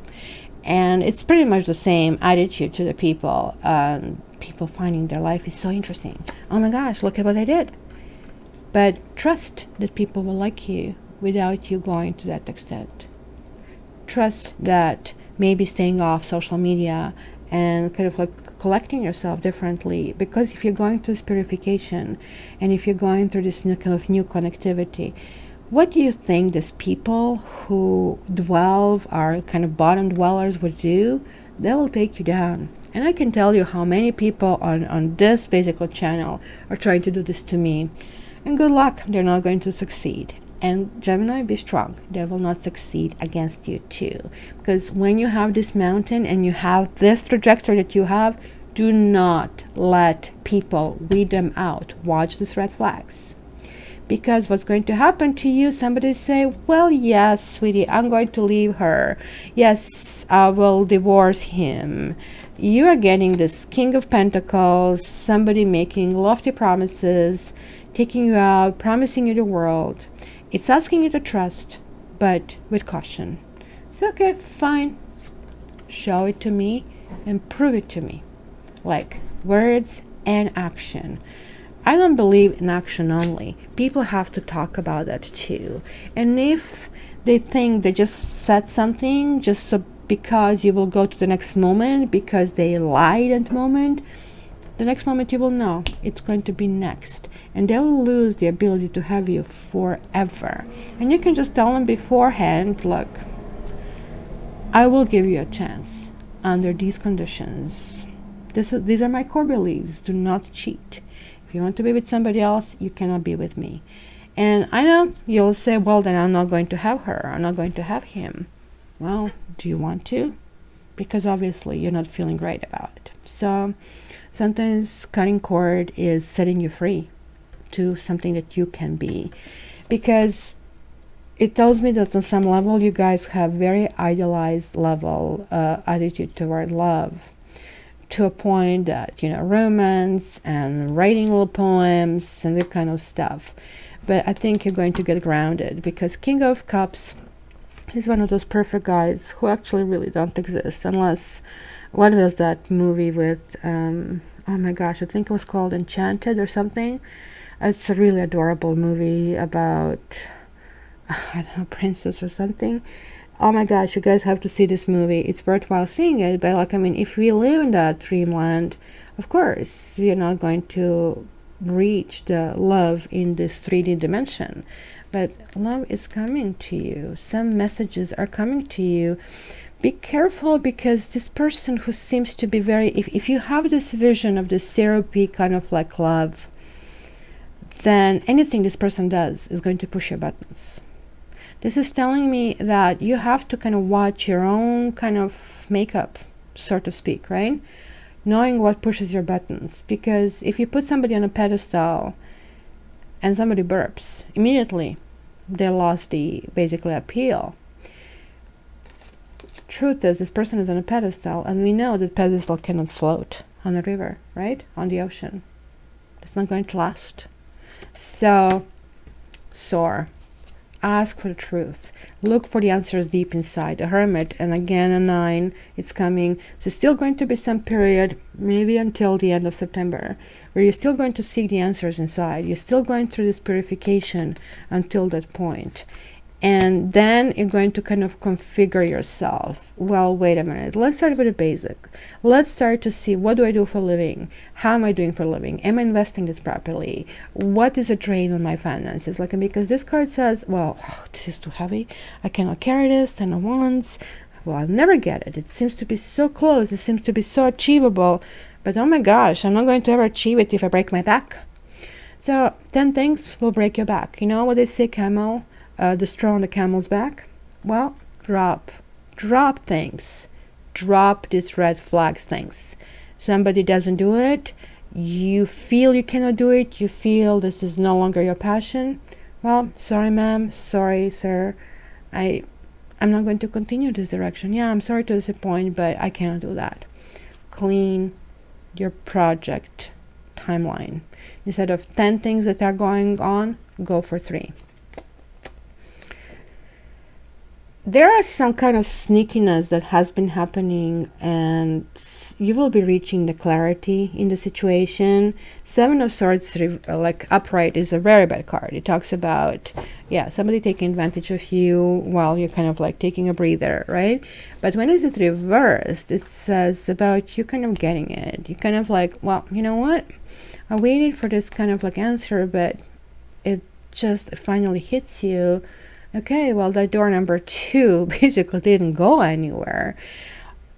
And it's pretty much the same attitude to the people. People finding their life is so interesting. Oh my gosh, look at what I did. But trust that people will like you without you going to that extent. Trust that maybe staying off social media and kind of like collecting yourself differently, because if you're going through this purification and if you're going through this kind of new connectivity, what do you think these people who are kind of bottom dwellers would do? They will take you down. And I can tell you how many people on this basically channel are trying to do this to me. And good luck, they're not going to succeed. And Gemini, be strong. They will not succeed against you too. Because when you have this mountain and you have this trajectory that you have, Do not let people weed them out. Watch these red flags. Because what's going to happen to you, somebody say, well, yes, sweetie, I'm going to leave her. Yes, I will divorce him. You are getting this King of Pentacles, somebody making lofty promises, taking you out, promising you the world. It's asking you to trust, but with caution. It's okay, fine. Show it to me and prove it to me. Like words and action. I don't believe in action only. People have to talk about that too. And if they think they just said something just so because you will go to the next moment, because they lied at the moment, the next moment you will know it's going to be next. And they will lose the ability to have you forever. And you can just tell them beforehand, look, I will give you a chance under these conditions. These are my core beliefs. Do not cheat. If you want to be with somebody else, you cannot be with me. And I know you'll say, well, then I'm not going to have her. I'm not going to have him. Well, do you want to? Because obviously you're not feeling great about it. So sometimes cutting cord is setting you free to something that you can be. Because it tells me that on some level you guys have very idealized level attitude toward love. To a point that, you know, romance and writing little poems and that kind of stuff. But I think you're going to get grounded, because King of Cups is one of those perfect guys who actually really don't exist, unless, what was that movie with, oh my gosh, I think it was called Enchanted or something. It's a really adorable movie about, I don't know, princess or something. Oh my gosh, you guys have to see this movie. It's worthwhile seeing it. But like, I mean, if we live in that dreamland, of course, we are not going to reach the love in this 3D dimension. But love is coming to you. Some messages are coming to you. Be careful, because this person who seems to be very, if you have this vision of this therapy kind of like love, then anything this person does is going to push your buttons. This is telling me that you have to kind of watch your own kind of makeup, so to speak, right? Knowing what pushes your buttons. Because if you put somebody on a pedestal and somebody burps, immediately they lost the basically appeal. Truth is, this person is on a pedestal, and we know that pedestal cannot float on a river, right? On the ocean. It's not going to last. So, soar. Ask for the truth. Look for the answers deep inside. A Hermit, and again a 9, it's coming. So still going to be some period, maybe until the end of September, where you're still going to seek the answers inside. You're still going through this purification until that point. And then you're going to kind of configure yourself. Well, wait a minute. Let's start with the basic. Let's start to see, what do I do for a living? How am I doing for a living? Am I investing this properly? What is a drain on my finances? Like, because this card says, well, this is too heavy. I cannot carry this. 10 of Wands. Well, I'll never get it. It seems to be so close. It seems to be so achievable. But oh my gosh, I'm not going to ever achieve it if I break my back. So 10 things will break your back. You know what they say, camel? The straw on the camel's back. Well, drop things. Drop these red flags things. Somebody doesn't do it, you feel you cannot do it, you feel this is no longer your passion. Well, sorry ma'am, sorry sir, I'm not going to continue this direction. Yeah, I'm sorry to disappoint, but I cannot do that. Clean your project timeline. Instead of 10 things that are going on, go for 3. There are some kind of sneakiness that has been happening, and you will be reaching the clarity in the situation. 7 of Swords, like upright, is a very bad card. It talks about, yeah, somebody taking advantage of you while you're kind of like taking a breather, right? But when is it reversed, it says about you kind of getting it. You kind of like, well, you know what? I waited for this kind of like answer, but it just finally hits you. Okay, well, that door number 2 basically didn't go anywhere.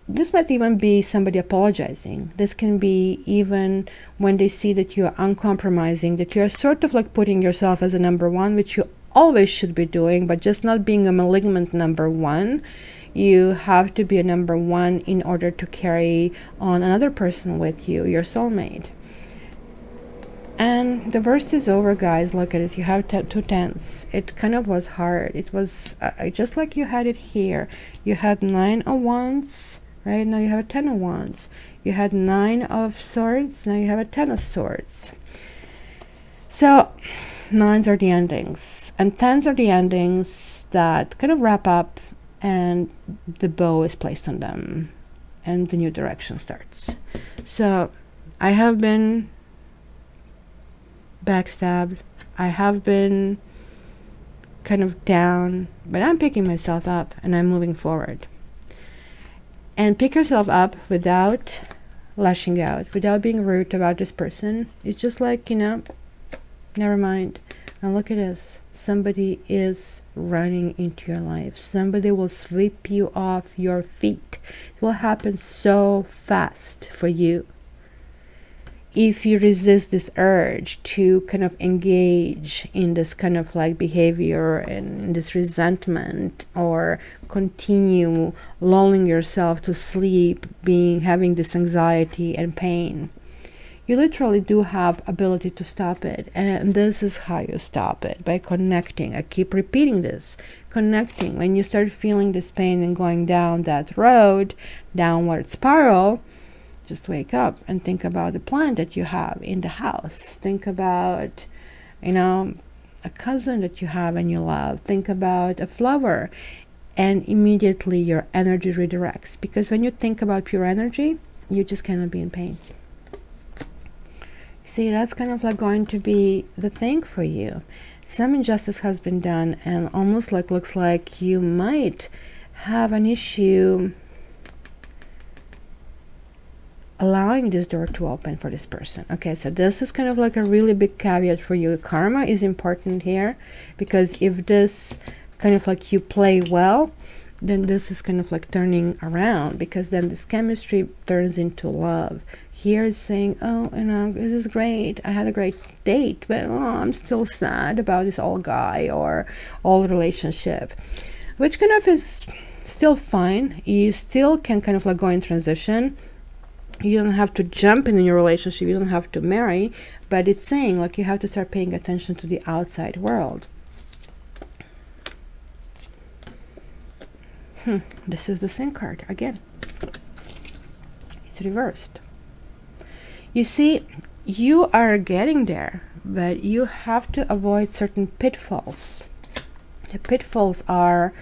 This might even be somebody apologizing. This can be even when they see that you're uncompromising, that you're sort of like putting yourself as a number 1, which you always should be doing, but just not being a malignant number one. You have to be a number one in order to carry on another person with you, your soulmate. And the verse is over, guys. Look at this. You have 2 tens. It kind of was hard. It was just like you had it here. You had 9 of wands, right? Now you have a 10 of wands. You had 9 of swords. Now you have a 10 of swords. So 9s are the endings, and 10s are the endings that kind of wrap up, and the bow is placed on them, and the new direction starts. So I have been backstabbed. I have been kind of down, but I'm picking myself up and I'm moving forward. And pick yourself up without lashing out, without being rude about this person. It's just like, you know, never mind. And look at this. Somebody is running into your life. Somebody will sweep you off your feet. It will happen so fast for you. If you resist this urge to kind of engage in this kind of like behavior and in this resentment, or continue lulling yourself to sleep, having this anxiety and pain, you literally do have ability to stop it. And this is how you stop it, by connecting. I keep repeating this. Connecting. When you start feeling this pain and going down that road, downward spiral, just wake up and think about the plant that you have in the house. Think about, you know, a cousin that you have and you love. Think about a flower, and immediately your energy redirects. Because when you think about pure energy, you just cannot be in pain. See, that's kind of like going to be the thing for you. Some injustice has been done, and almost like looks like you might have an issue allowing this door to open for this person. Okay, so this is kind of like a really big caveat for you. Karma is important here, because if this kind of like you play well, then this is kind of like turning around, because then this chemistry turns into love. Here is saying, oh, you know, this is great, I had a great date, but oh, I'm still sad about this old guy or old relationship, which kind of is still fine. You still can kind of like go in transition. You don't have to jump in your relationship, you don't have to marry, but it's saying like you have to start paying attention to the outside world. This is the same card again. It's reversed. You see, you are getting there, but you have to avoid certain pitfalls. The pitfalls are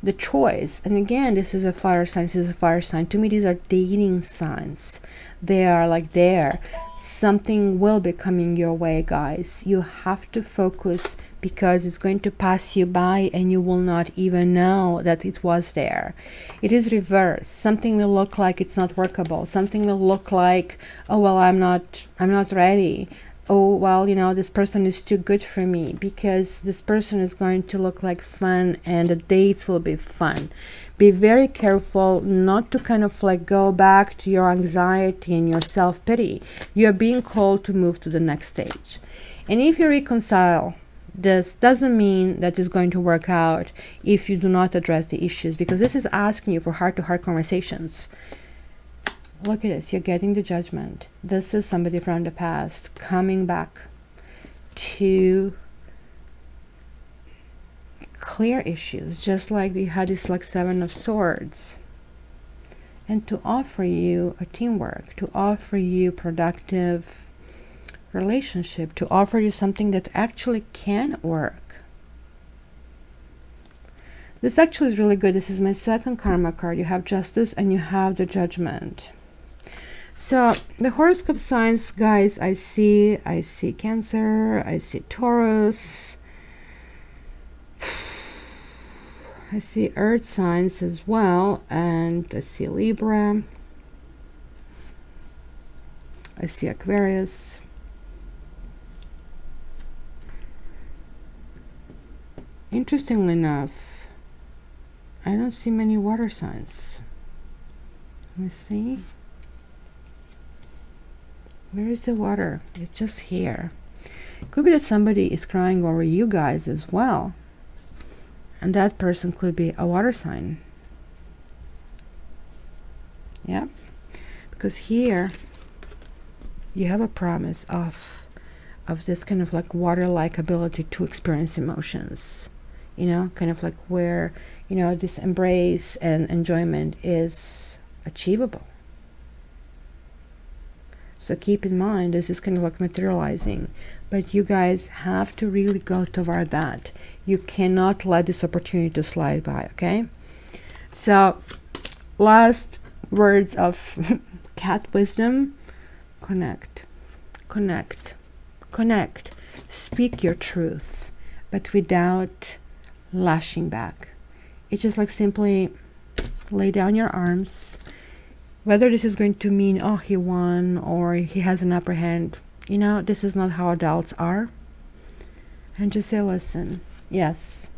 the choice. And again, this is a fire sign. This is a fire sign. To me, these are dating signs. They are like there. Something will be coming your way, guys. You have to focus, because it's going to pass you by and you will not even know that it was there. It is reversed. Something will look like it's not workable. Something will look like, oh well, I'm not ready. Oh well, you know, this person is too good for me, because this person is going to look like fun and the dates will be fun. Be very careful not to kind of like go back to your anxiety and your self-pity. You are being called to move to the next stage. And if you reconcile, this doesn't mean that it's going to work out if you do not address the issues, because this is asking you for heart-to-heart conversations. Look at this. You're getting the judgment. This is somebody from the past coming back to clear issues, just like you had this like 7 of Swords, and to offer you a teamwork, to offer you productive relationship, to offer you something that actually can work. This actually is really good. This is my second karma card. You have Justice and you have the Judgment. So the horoscope signs, guys, I see Cancer, I see Taurus, I see earth signs as well, and I see Libra, I see Aquarius, interestingly enough, I don't see many water signs. Let me see. Where is the water? It's just here. Could be that somebody is crying over you guys as well, and that person could be a water sign. Yeah, because here you have a promise of this kind of like water-like ability to experience emotions, you know, kind of like where, you know, this embrace and enjoyment is achievable. So keep in mind, this is kind of like materializing, but you guys have to really go toward that. You cannot let this opportunity to slide by, okay? So last words of cat wisdom: connect, connect, connect. Speak your truth, but without lashing back. It's just like simply lay down your arms. Whether this is going to mean, oh, he won or he has an upper hand, you know, this is not how adults are. And just say, listen, yes,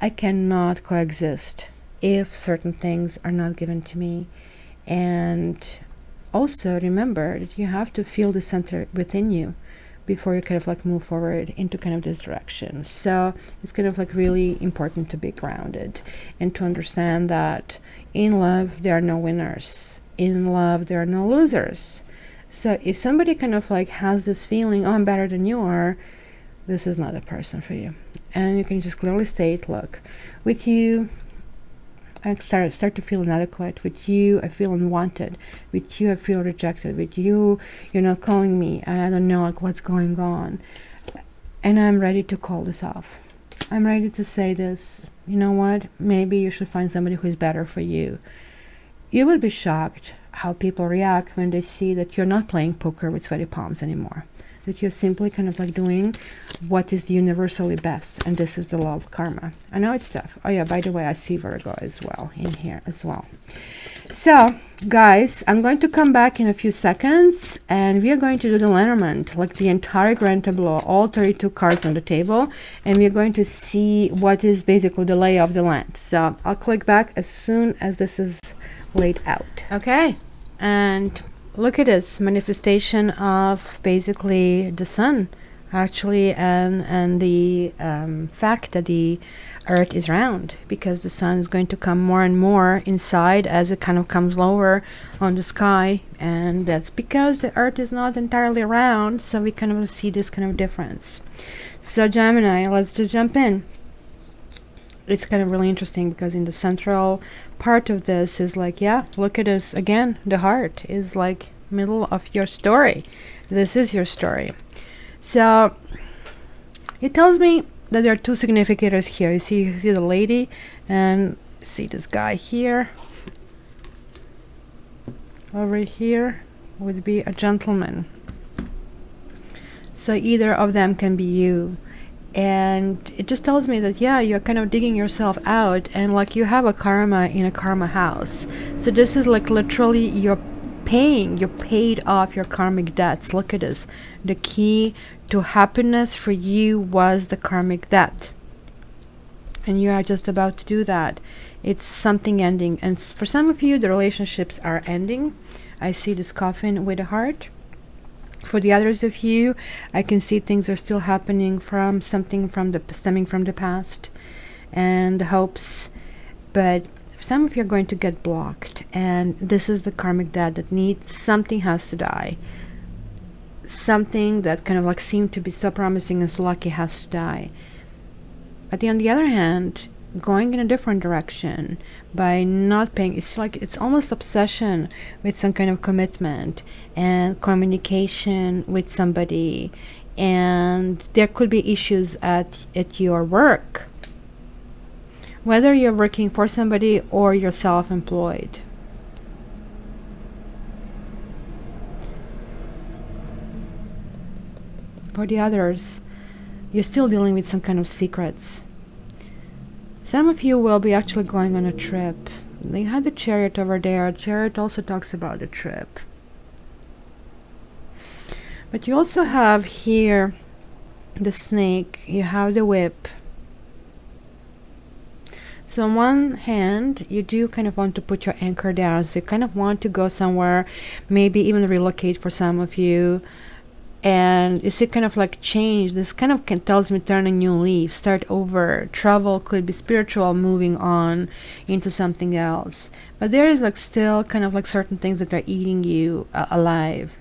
I cannot coexist if certain things are not given to me. And also remember that you have to feel the center within you before you kind of like move forward into kind of this direction. So it's kind of like really important to be grounded and to understand that in love there are no winners. In love there are no losers. So if somebody kind of like has this feeling, oh, I'm better than you are, this is not a person for you. And you can just clearly state, look, with you I start to feel inadequate. With you I feel unwanted. With you I feel rejected. With you, you're not calling me and I don't know like what's going on, and I'm ready to call this off. I'm ready to say this, you know what, maybe you should find somebody who is better for you. You would be shocked how people react when they see that you're not playing poker with sweaty palms anymore, that you're simply kind of like doing what is universally best, and this is the law of karma. I know it's tough. Oh yeah, by the way, I see Virgo as well in here as well. So guys, I'm going to come back in a few seconds and we are going to do the Lenormand, like the entire grand tableau, all 32 cards on the table, and we're going to see what is basically the lay of the land. So I'll click back as soon as this is laid out. Okay, and look at this manifestation of basically the sun actually, and the fact that the earth is round, because the sun is going to come more and more inside as it kind of comes lower on the sky, and that's because the earth is not entirely round, so we kind of see this kind of difference. So Gemini, let's just jump in. It's kind of really interesting because in the central part of this is like, yeah, look at this again, the heart is like middle of your story. This is your story. So it tells me that there are two significators here. You see the lady, and see this guy here. Over here would be a gentleman. So either of them can be you. And it just tells me that, yeah, you're kind of digging yourself out, and like you have a karma in a karma house. So this is like literally you're paid off your karmic debts. Look at this. The key to happiness for you was the karmic debt, and you are just about to do that. It's something ending, and for some of you the relationships are ending. I see this coffin with a heart. For the others of you, I can see things are still happening from something stemming from the past and the hopes, but some of you are going to get blocked, and this is the karmic debt that something has to die. Something that kind of like seemed to be so promising and so lucky has to die. But on the other hand, going in a different direction by not paying, it's like it's almost obsession with some kind of commitment and communication with somebody, and there could be issues at your work, whether you're working for somebody or you're self-employed. For the others, you're still dealing with some kind of secrets. Some of you will be actually going on a trip. They had the Chariot over there. Chariot also talks about the trip. But you also have here the snake. You have the whip. So on one hand, you do kind of want to put your anchor down. So you kind of want to go somewhere, maybe even relocate for some of you. And you see kind of like change. This kind of tells me turn a new leaf, start over. Travel could be spiritual, moving on into something else. But there is like still kind of like certain things that are eating you alive,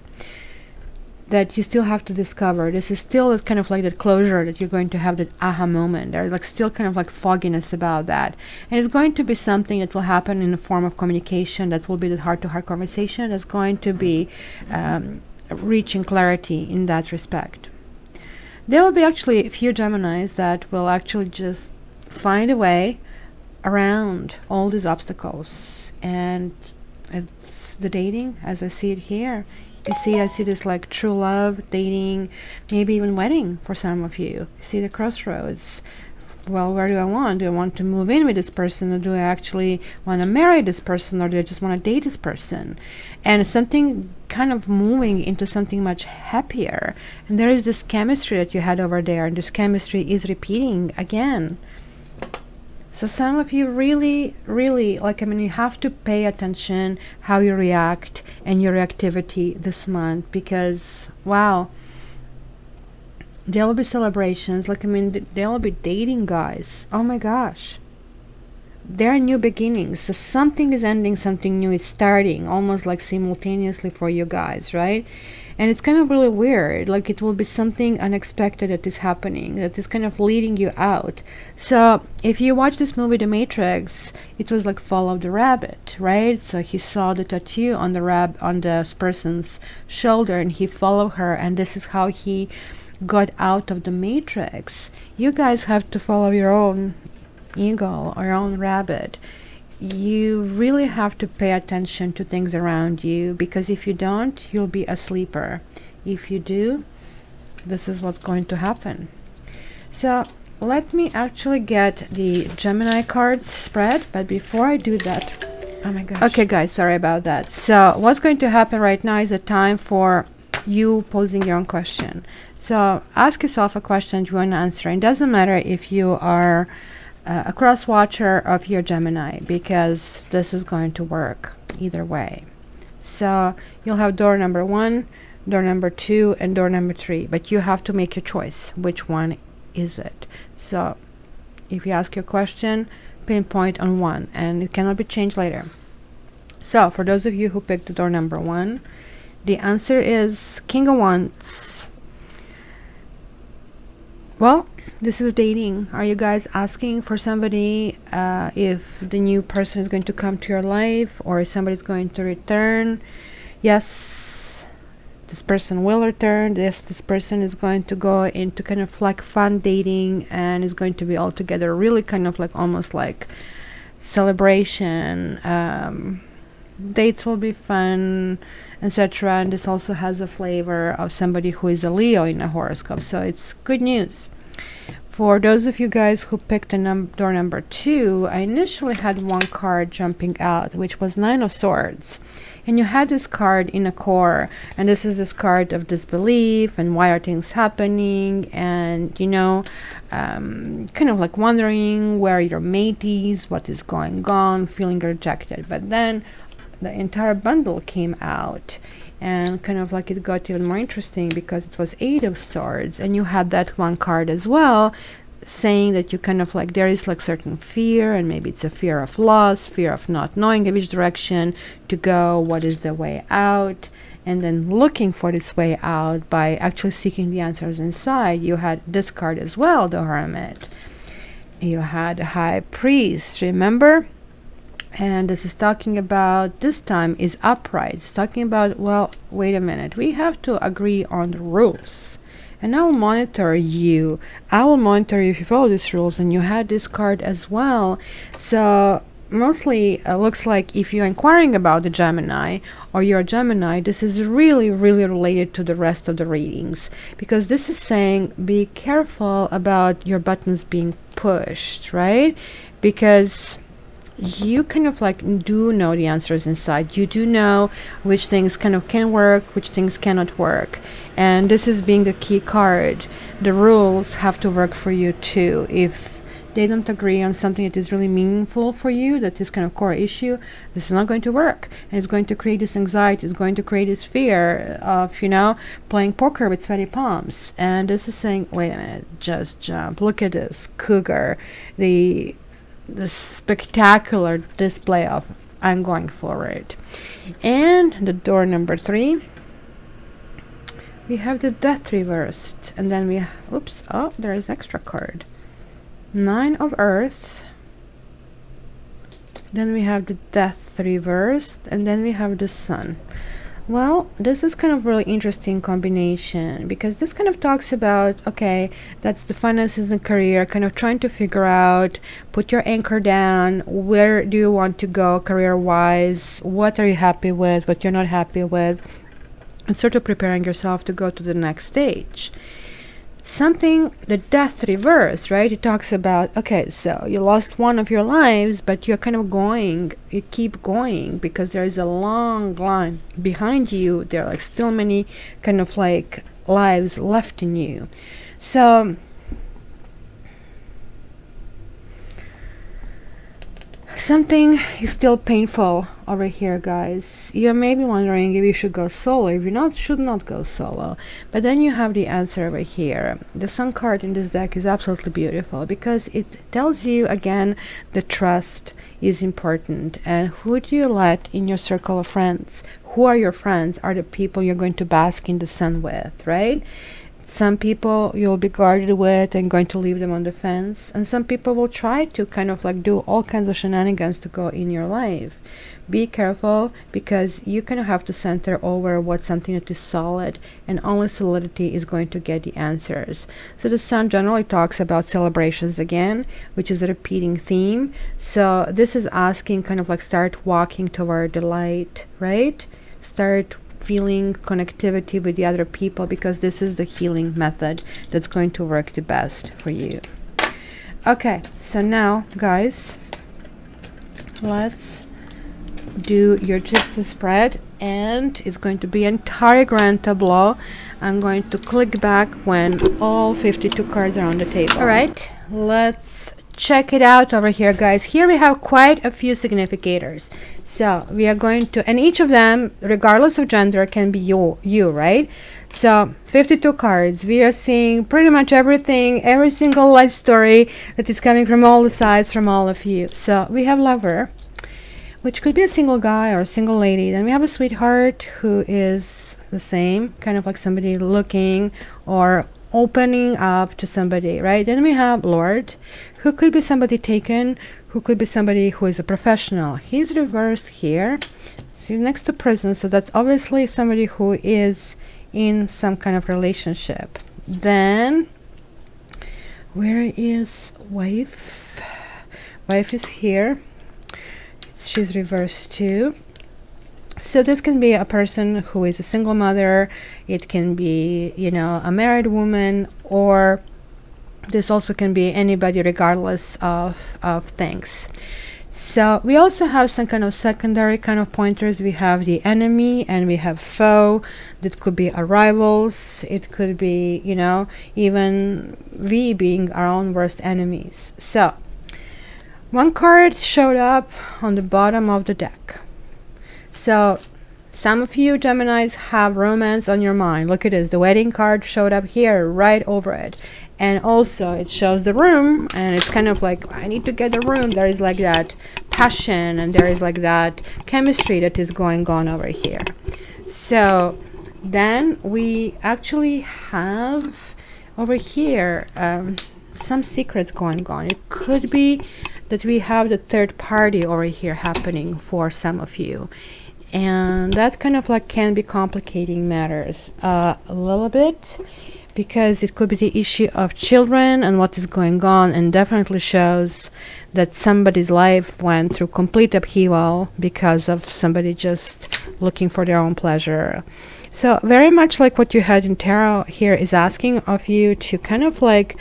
that you still have to discover. This is still kind of like that closure that you're going to have, that aha moment. There's like still kind of like fogginess about that. And it's going to be something that will happen in the form of communication. That will be the heart-to-heart conversation. That's going to be reaching clarity in that respect. There will be actually a few Geminis that will actually just find a way around all these obstacles. And it's the dating, as I see it here. I see this like true love, dating, maybe even wedding for some of you. You see the crossroads. Well, where do I want? Do I want to move in with this person, or do I actually want to marry this person, or do I just want to date this person? And it's something kind of moving into something much happier. And there is this chemistry that you had over there, and this chemistry is repeating again. So some of you really, like, I mean, you have to pay attention how you react and your reactivity this month, because, wow, there will be celebrations. Like, I mean, there will be dating, guys. Oh my gosh. There are new beginnings. So something is ending, something new is starting, almost like simultaneously for you guys, right? And it's kind of really weird. Like, it will be something unexpected that is happening, that is kind of leading you out. So if you watch this movie, The Matrix, it was like follow the rabbit, right? So he saw the tattoo on this person's shoulder, and he followed her, and this is how he got out of the Matrix. You guys have to follow your own eagle or your own rabbit. You really have to pay attention to things around you, because if you don't, you'll be a sleeper. If you do, this is what's going to happen. So let me actually get the Gemini cards spread, but before I do that, oh my gosh. Okay guys, sorry about that. So what's going to happen right now is a time for you posing your own question. So ask yourself a question you want to answer. It doesn't matter if you are a cross watcher of your Gemini, because this is going to work either way. So you'll have door number 1, door number 2, and door number 3, but you have to make your choice. Which one is it? So if you ask your question, pinpoint on one, and it cannot be changed later. So for those of you who picked the door number 1, the answer is King of Wands. Well, this is dating. Are you guys asking for somebody, if the new person is going to come to your life, or if somebody's going to return? Yes, this person will return. This person is going to go into kind of like fun dating, and is going to be all together, really kind of like almost like celebration. Dates will be fun, etc. And this also has a flavor of somebody who is a Leo in a horoscope, so it's good news. For those of you guys who picked door number 2, I initially had one card jumping out, which was 9 of Swords. And you had this card in a core, and this is this card of disbelief, and why are things happening, and, you know, kind of like wondering where your mate is, what is going on, feeling rejected. But then the entire bundle came out, and kind of like it got even more interesting, because it was 8 of Swords, and you had that one card as well, saying that you kind of like, there is like certain fear, and maybe it's a fear of loss, fear of not knowing in which direction to go, what is the way out, and then looking for this way out by actually seeking the answers inside. You had this card as well, the Hermit. You had the High Priest, remember? And this is talking about, this time is upright. It's talking about, well, wait a minute, we have to agree on the rules, and I will monitor you. I will monitor you if you follow these rules. And you had this card as well. So mostly looks like if you're inquiring about the Gemini, or you're a Gemini, this is really related to the rest of the readings, because this is saying be careful about your buttons being pushed, right? Because you kind of like do know the answers inside. You do know which things kind of can work, which things cannot work. And this is being the key card. The rules have to work for you too. If they don't agree on something that is really meaningful for you, that is kind of core issue, this is not going to work, and it's going to create this anxiety, it's going to create this fear of, you know, playing poker with sweaty palms. And this is saying, wait a minute, just jump, look at this cougar, the spectacular display of I'm going forward. And the door number 3, we have the Death reversed, and then we oops, oh, there is extra card, 9 of Earth, then we have the Death reversed, and then we have the Sun. Well, this is kind of really interesting combination, because this kind of talks about, okay, that's the finances and career, kind of trying to figure out, put your anchor down, where do you want to go career wise, what are you happy with, what you're not happy with, and sort of preparing yourself to go to the next stage. Something, the Death reverse, right? It talks about, okay, so you lost one of your lives, but you're kind of going, you keep going, because there is a long line behind you. There are like still many kind of like lives left in you. So something is still painful over here, guys. You may be wondering if you should go solo, if you should not go solo. But then you have the answer over here. The Sun card in this deck is absolutely beautiful, because it tells you again that trust is important, and who do you let in your circle of friends? Who are your friends? Are the people you're going to bask in the sun with, right? Some people you'll be guarded with and going to leave them on the fence, and some people will try to kind of like do all kinds of shenanigans to go in your life. Be careful, because you kind of have to center over what's something that is solid, and only solidity is going to get the answers. So the Sun generally talks about celebrations again, which is a repeating theme. So this is asking kind of like start walking toward the light, right? Start feeling connectivity with the other people, because this is the healing method that's going to work the best for you. Okay, so now guys, let's do your gypsy spread, and it's going to be entire grand tableau. I'm going to click back when all 52 cards are on the table. All right, let's check it out over here, guys. Here we have quite a few significators. So we are going to, and each of them, regardless of gender, can be you, right? So 52 cards, we are seeing pretty much everything, every single life story that is coming from all the sides, from all of you. So we have Lover, which could be a single guy or a single lady. Then we have a Sweetheart, who is the same, kind of like somebody looking or opening up to somebody, right? Then we have Lord, who could be somebody taken, who could be somebody who is a professional. He's reversed here, so next to Prison, so that's obviously somebody who is in some kind of relationship. Then where is Wife? Wife is here, she's reversed too. So this can be a person who is a single mother, it can be, you know, a married woman, or this also can be anybody regardless of things. So we also have some kind of secondary kind of pointers. We have the enemy and we have foe. That could be our rivals, it could be, you know, even we being our own worst enemies. So one card showed up on the bottom of the deck. So some of you Geminis have romance on your mind. Look at this, the wedding card showed up here right over it, and also it shows the room, and it's kind of like, I need to get the room. There is like that passion, and there is like that chemistry that is going on over here. So then we actually have over here some secrets going on. It could be that we have the third party over here happening for some of you, and that kind of like can be complicating matters a little bit, because it could be the issue of children and what is going on, and definitely shows that somebody's life went through complete upheaval because of somebody just looking for their own pleasure. So very much like what you had in tarot here is asking of you to kind of like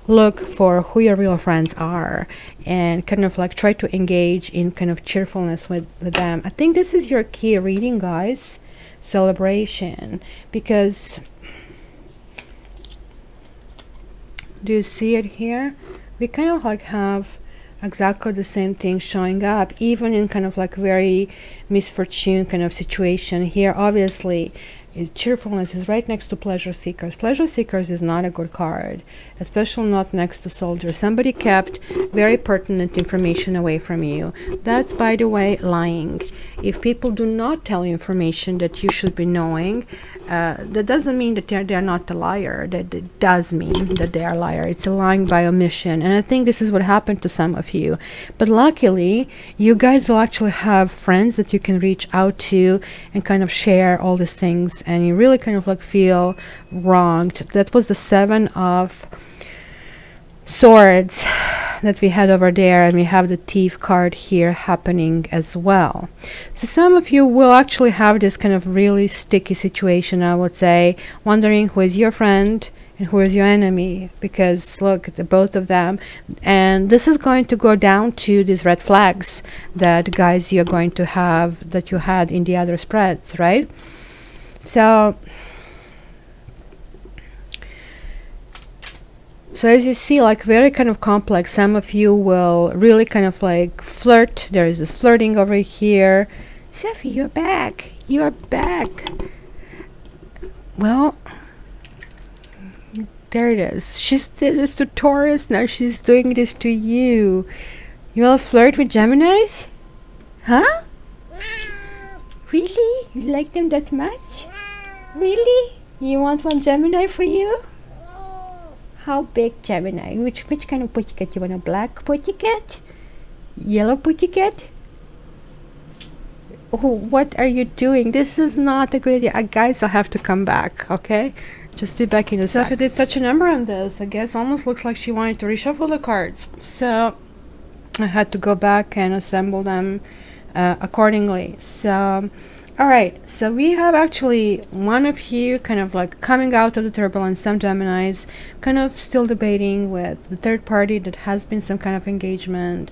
look for who your real friends are, and kind of like try to engage in kind of cheerfulness with them. I think this is your key reading, guys. Celebration, because do you see it here? we kind of like have exactly the same thing showing up, even in kind of like very misfortune kind of situation. Here obviously cheerfulness is right next to pleasure seekers. Pleasure seekers is not a good card, especially not next to soldier. Somebody kept very pertinent information away from you. That's, by the way, lying. If people do not tell you information that you should be knowing, that doesn't mean that they're not a liar. That it does mean that they are a liar. It's a lying by omission, and I think this is what happened to some of you. But luckily, you guys will actually have friends that you can reach out to and kind of share all these things, and you really kind of like feel wronged. That was the 7 of Swords that we had over there, and we have the Thief card here happening as well. So some of you will actually have this kind of really sticky situation, I would say, wondering who is your friend and who is your enemy, because look at the both of them. And this is going to go down to these red flags that, guys, you're going to have, that you had in the other spreads, right? So as you see, like very kind of complex. Some of you will really kind of like flirt. There is this flirting over here. Seffi, you're back. You're back. Well, there it is. She did this to Taurus. Now she's doing this to you. You will flirt with Geminis? Huh? Really? You like them that much? Really? You want one Gemini for you? How big Gemini? Which kind of pussycat? You want a black pussycat? Yellow pussycat? Oh, what are you doing? This is not a good idea. Guys, I'll have to come back, okay? Just be back in a sec. So did such a number on this. I guess almost looks like she wanted to reshuffle the cards. So I had to go back and assemble them accordingly. So alright, so we have actually one of you kind of like coming out of the turbulence, some Geminis kind of still debating with the third party that has been some kind of engagement,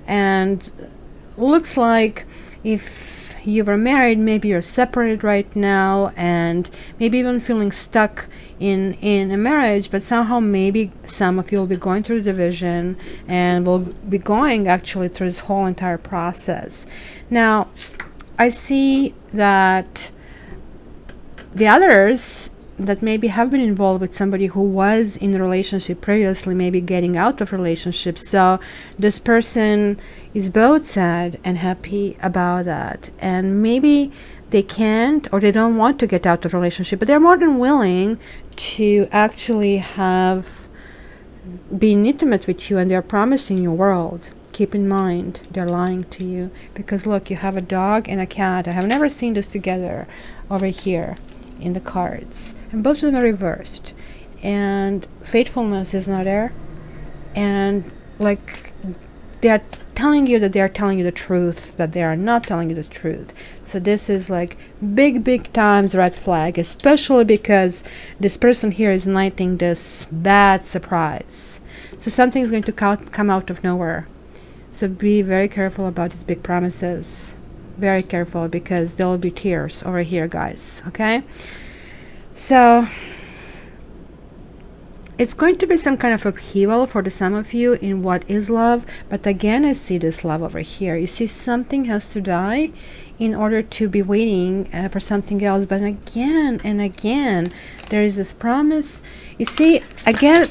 and looks like if you were married, maybe you're separated right now, and maybe even feeling stuck in a marriage, but somehow maybe some of you will be going through the division and will be going actually through this whole entire process. Now I see that the others that maybe have been involved with somebody who was in a relationship previously, maybe getting out of relationships. So this person is both sad and happy about that. And maybe they can't or they don't want to get out of relationship, but they're more than willing to actually have been intimate with you, and they're promising you world. Keep in mind, they're lying to you, because look, you have a dog and a cat. I have never seen this together over here in the cards, and both of them are reversed, and faithfulness is not there, and like they're telling you that they're telling you the truth, that they are not telling you the truth. So this is like big times red flag, especially because this person here is knighting this bad surprise. So something is going to come out of nowhere. So be very careful about these big promises. Very careful, because there will be tears over here, guys. Okay? So it's going to be some kind of upheaval for the some of you in what is love. But again, I see this love over here. You see, something has to die in order to be waiting for something else. But again and again, there is this promise. You see, again,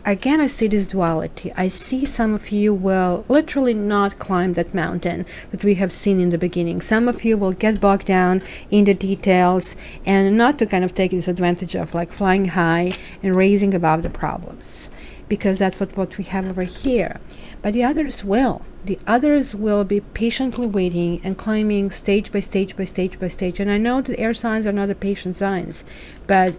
I see this duality. I see some of you will literally not climb that mountain that we have seen in the beginning. Some of you will get bogged down in the details, and not to kind of take this advantage of like flying high and raising above the problems, because that's what we have over here. But the others will. The others will be patiently waiting and climbing stage by stage by stage by stage. And I know that air signs are not the patient signs, but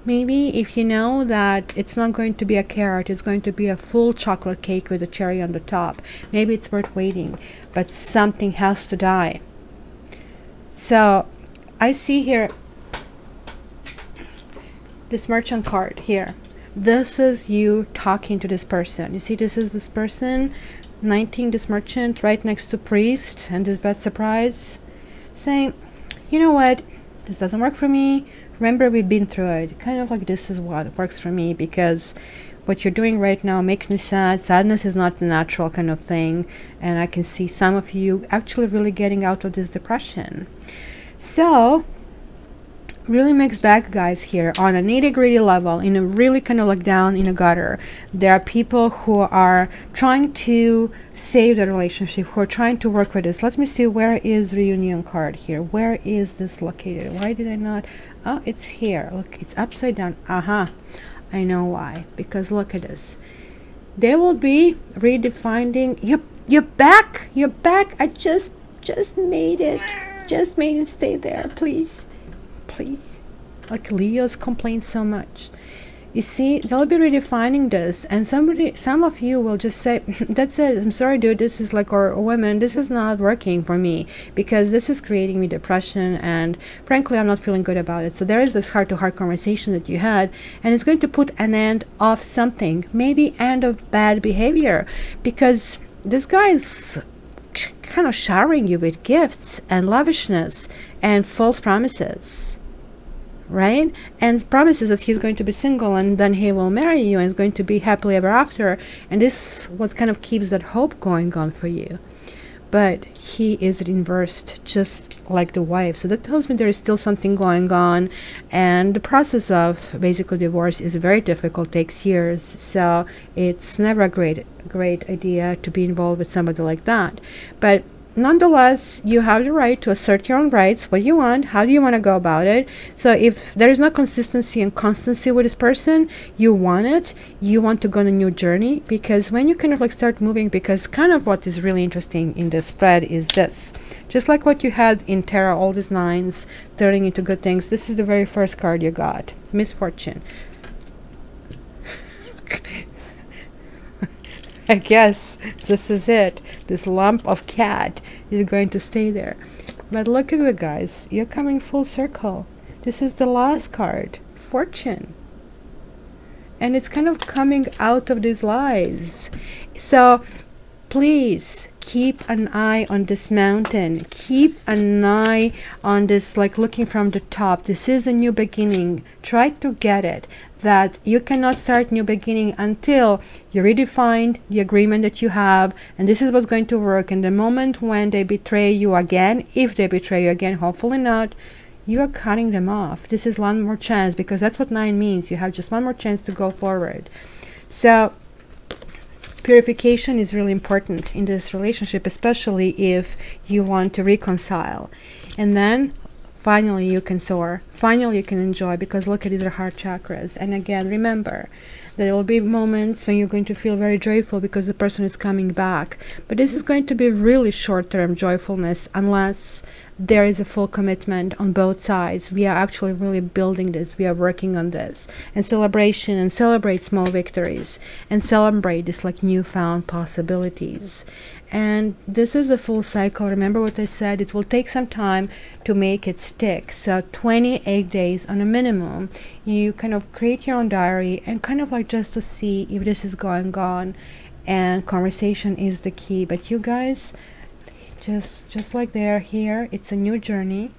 maybe if you know that it's not going to be a carrot, it's going to be a full chocolate cake with a cherry on the top, maybe it's worth waiting. But something has to die. So I see here this merchant card here. This is you talking to this person. You see, this is this person knighting this merchant right next to priest and this bad surprise, saying, you know what, this doesn't work for me. Remember, we've been through it. Kind of like, this is what works for me, because what you're doing right now makes me sad. Sadness is not the natural kind of thing, and I can see some of you actually really getting out of this depression. So really mixed bag, guys, here on a nitty-gritty level, in a really kind of like down in a gutter. There are people who are trying to save the relationship, who are trying to work with this. Let me see, where is reunion card here? Where is this located? Why did I not? Oh, it's here. Look, it's upside down. I know why. Because look at this. They will be redefining. You're back. You're back. I just made it. Just made it. Stay there, please. Please. Like Leos complain so much. You see, they'll be redefining this, and some of you will just say, that's it, I'm sorry dude, this is like, or women, this is not working for me, because this is creating me depression, and frankly I'm not feeling good about it. So there is this heart-to-heart conversation that you had, and it's going to put an end of something, maybe end of bad behavior, because this guy is kind of showering you with gifts and lavishness and false promises, right? And promises that he's going to be single, and then he will marry you and is going to be happily ever after, and this what kind of keeps that hope going on for you. But he is inversed, just like the wife. So that tells me there is still something going on, and the process of basically divorce is very difficult, takes years. So it's never a great idea to be involved with somebody like that. But nonetheless, you have the right to assert your own rights. What do you want? How do you want to go about it? So if there is no consistency and constancy with this person, you want it, you want to go on a new journey, because when you kind of like start moving, because kind of what is really interesting in this spread is this, just like what you had in tarot, all these nines turning into good things, this is the very first card you got, misfortune. I guess this is it. This lump of cat is going to stay there. But look at it, guys. You're coming full circle. This is the last card, fortune. And it's kind of coming out of these lies. So please keep an eye on this mountain. Keep an eye on this, like looking from the top. This is a new beginning. Try to get it, that you cannot start new beginning until you redefine the agreement that you have, and this is what's going to work. And the moment when they betray you again, if they betray you again, hopefully not, you are cutting them off. This is one more chance, because that's what 9 means. You have just one more chance to go forward. So purification is really important in this relationship, especially if you want to reconcile. And then finally you can soar, finally you can enjoy, because look at these are heart chakras. And again, remember, there will be moments when you're going to feel very joyful because the person is coming back, but this is going to be really short-term joyfulness unless there is a full commitment on both sides. We are actually really building this, we are working on this, and celebration, and celebrate small victories, and celebrate this like newfound possibilities. And this is a full cycle. Remember what I said, it will take some time to make it stick. So 28 days on a minimum, you kind of create your own diary and kind of like just to see if this is going on, and conversation is the key. But you guys, just like they are here, it's a new journey.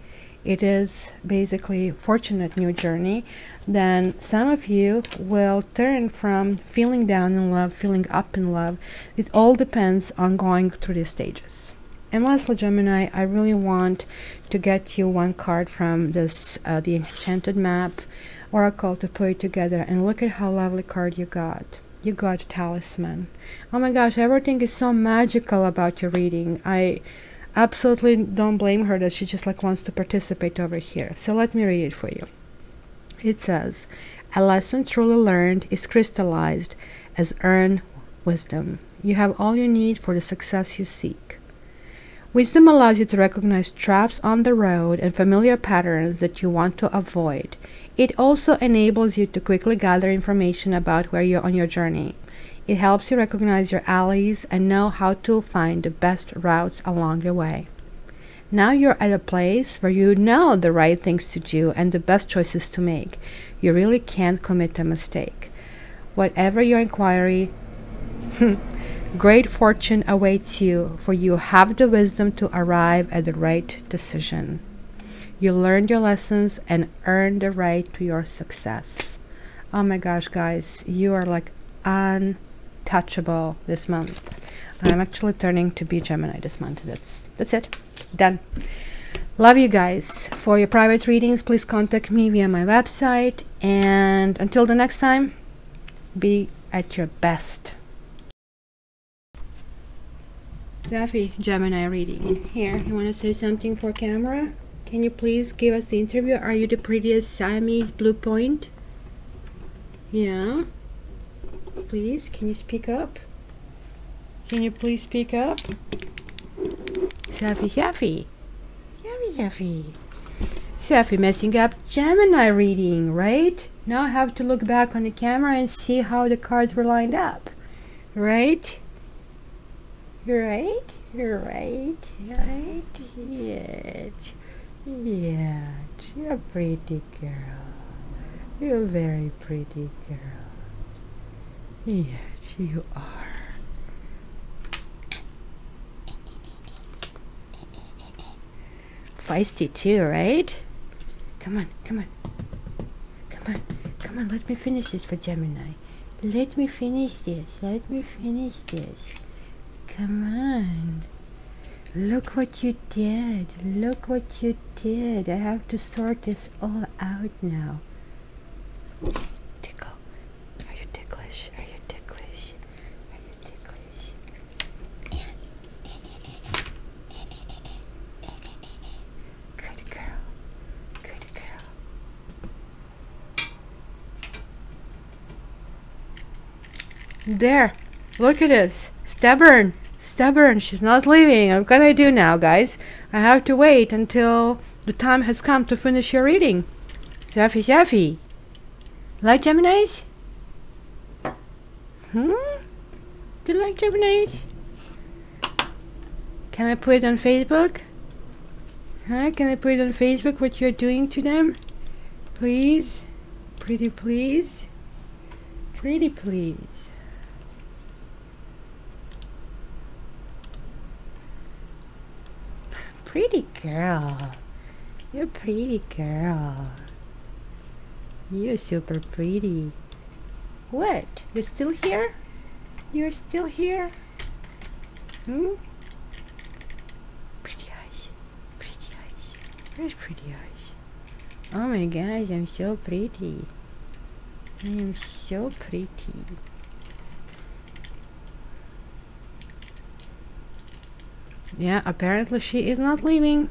It is basically a fortunate new journey. Then some of you will turn from feeling down in love, feeling up in love. It all depends on going through these stages. And lastly, Gemini, I really want to get you one card from this the Enchanted Map Oracle to put it together, and look at how lovely card you got. You got Talisman. Oh my gosh, everything is so magical about your reading. I absolutely don't blame her that she just like wants to participate over here. So let me read it for you. It says, a lesson truly learned is crystallized as earned wisdom. You have all you need for the success you seek. Wisdom allows you to recognize traps on the road and familiar patterns that you want to avoid. It also enables you to quickly gather information about where you're on your journey. It helps you recognize your allies and know how to find the best routes along the way. Now you're at a place where you know the right things to do and the best choices to make. You really can't commit a mistake. Whatever your inquiry, great fortune awaits you, for you have the wisdom to arrive at the right decision. You learned your lessons and earned the right to your success. Oh my gosh, guys, you are like untouchable this month. I'm actually turning to be Gemini this month. That's it. Done. Love you guys. For your private readings, please contact me via my website. And until the next time, be at your best. Safi, Gemini reading. Here, you want to say something for camera? Can you please give us the interview? Are you the prettiest Siamese blue point? Yeah. Please, can you speak up? Can you please speak up? Safi, Safi. Safi, Safi. Safi messing up Gemini reading, right? Now I have to look back on the camera and see how the cards were lined up. Right? You're right? You're right? You're right? Yes. Yeah. You're a pretty girl. You're a very pretty girl. Yes, you are. Feisty too, right? Come on, come on. Come on, come on, let me finish this for Gemini. Let me finish this. Let me finish this. Come on. Look what you did. Look what you did. I have to sort this all out now. Tickle. Are you ticklish? Are you ticklish? Are you ticklish? Good girl. Good girl. There. Look at this. Stubborn. Stubborn. She's not leaving. What can I do now, guys? I have to wait until the time has come to finish your reading. Safi, Safi. Like Geminis? Do you like Geminis? Can I put it on Facebook? Huh? Can I put it on Facebook what you're doing to them? Please? Pretty please? Pretty please. Pretty girl. You're a pretty girl. You're super pretty. What? You're still here? You're still here? Pretty eyes. Pretty eyes. Where's pretty eyes? Oh my gosh, I'm so pretty. I am so pretty. Yeah, apparently she is not leaving.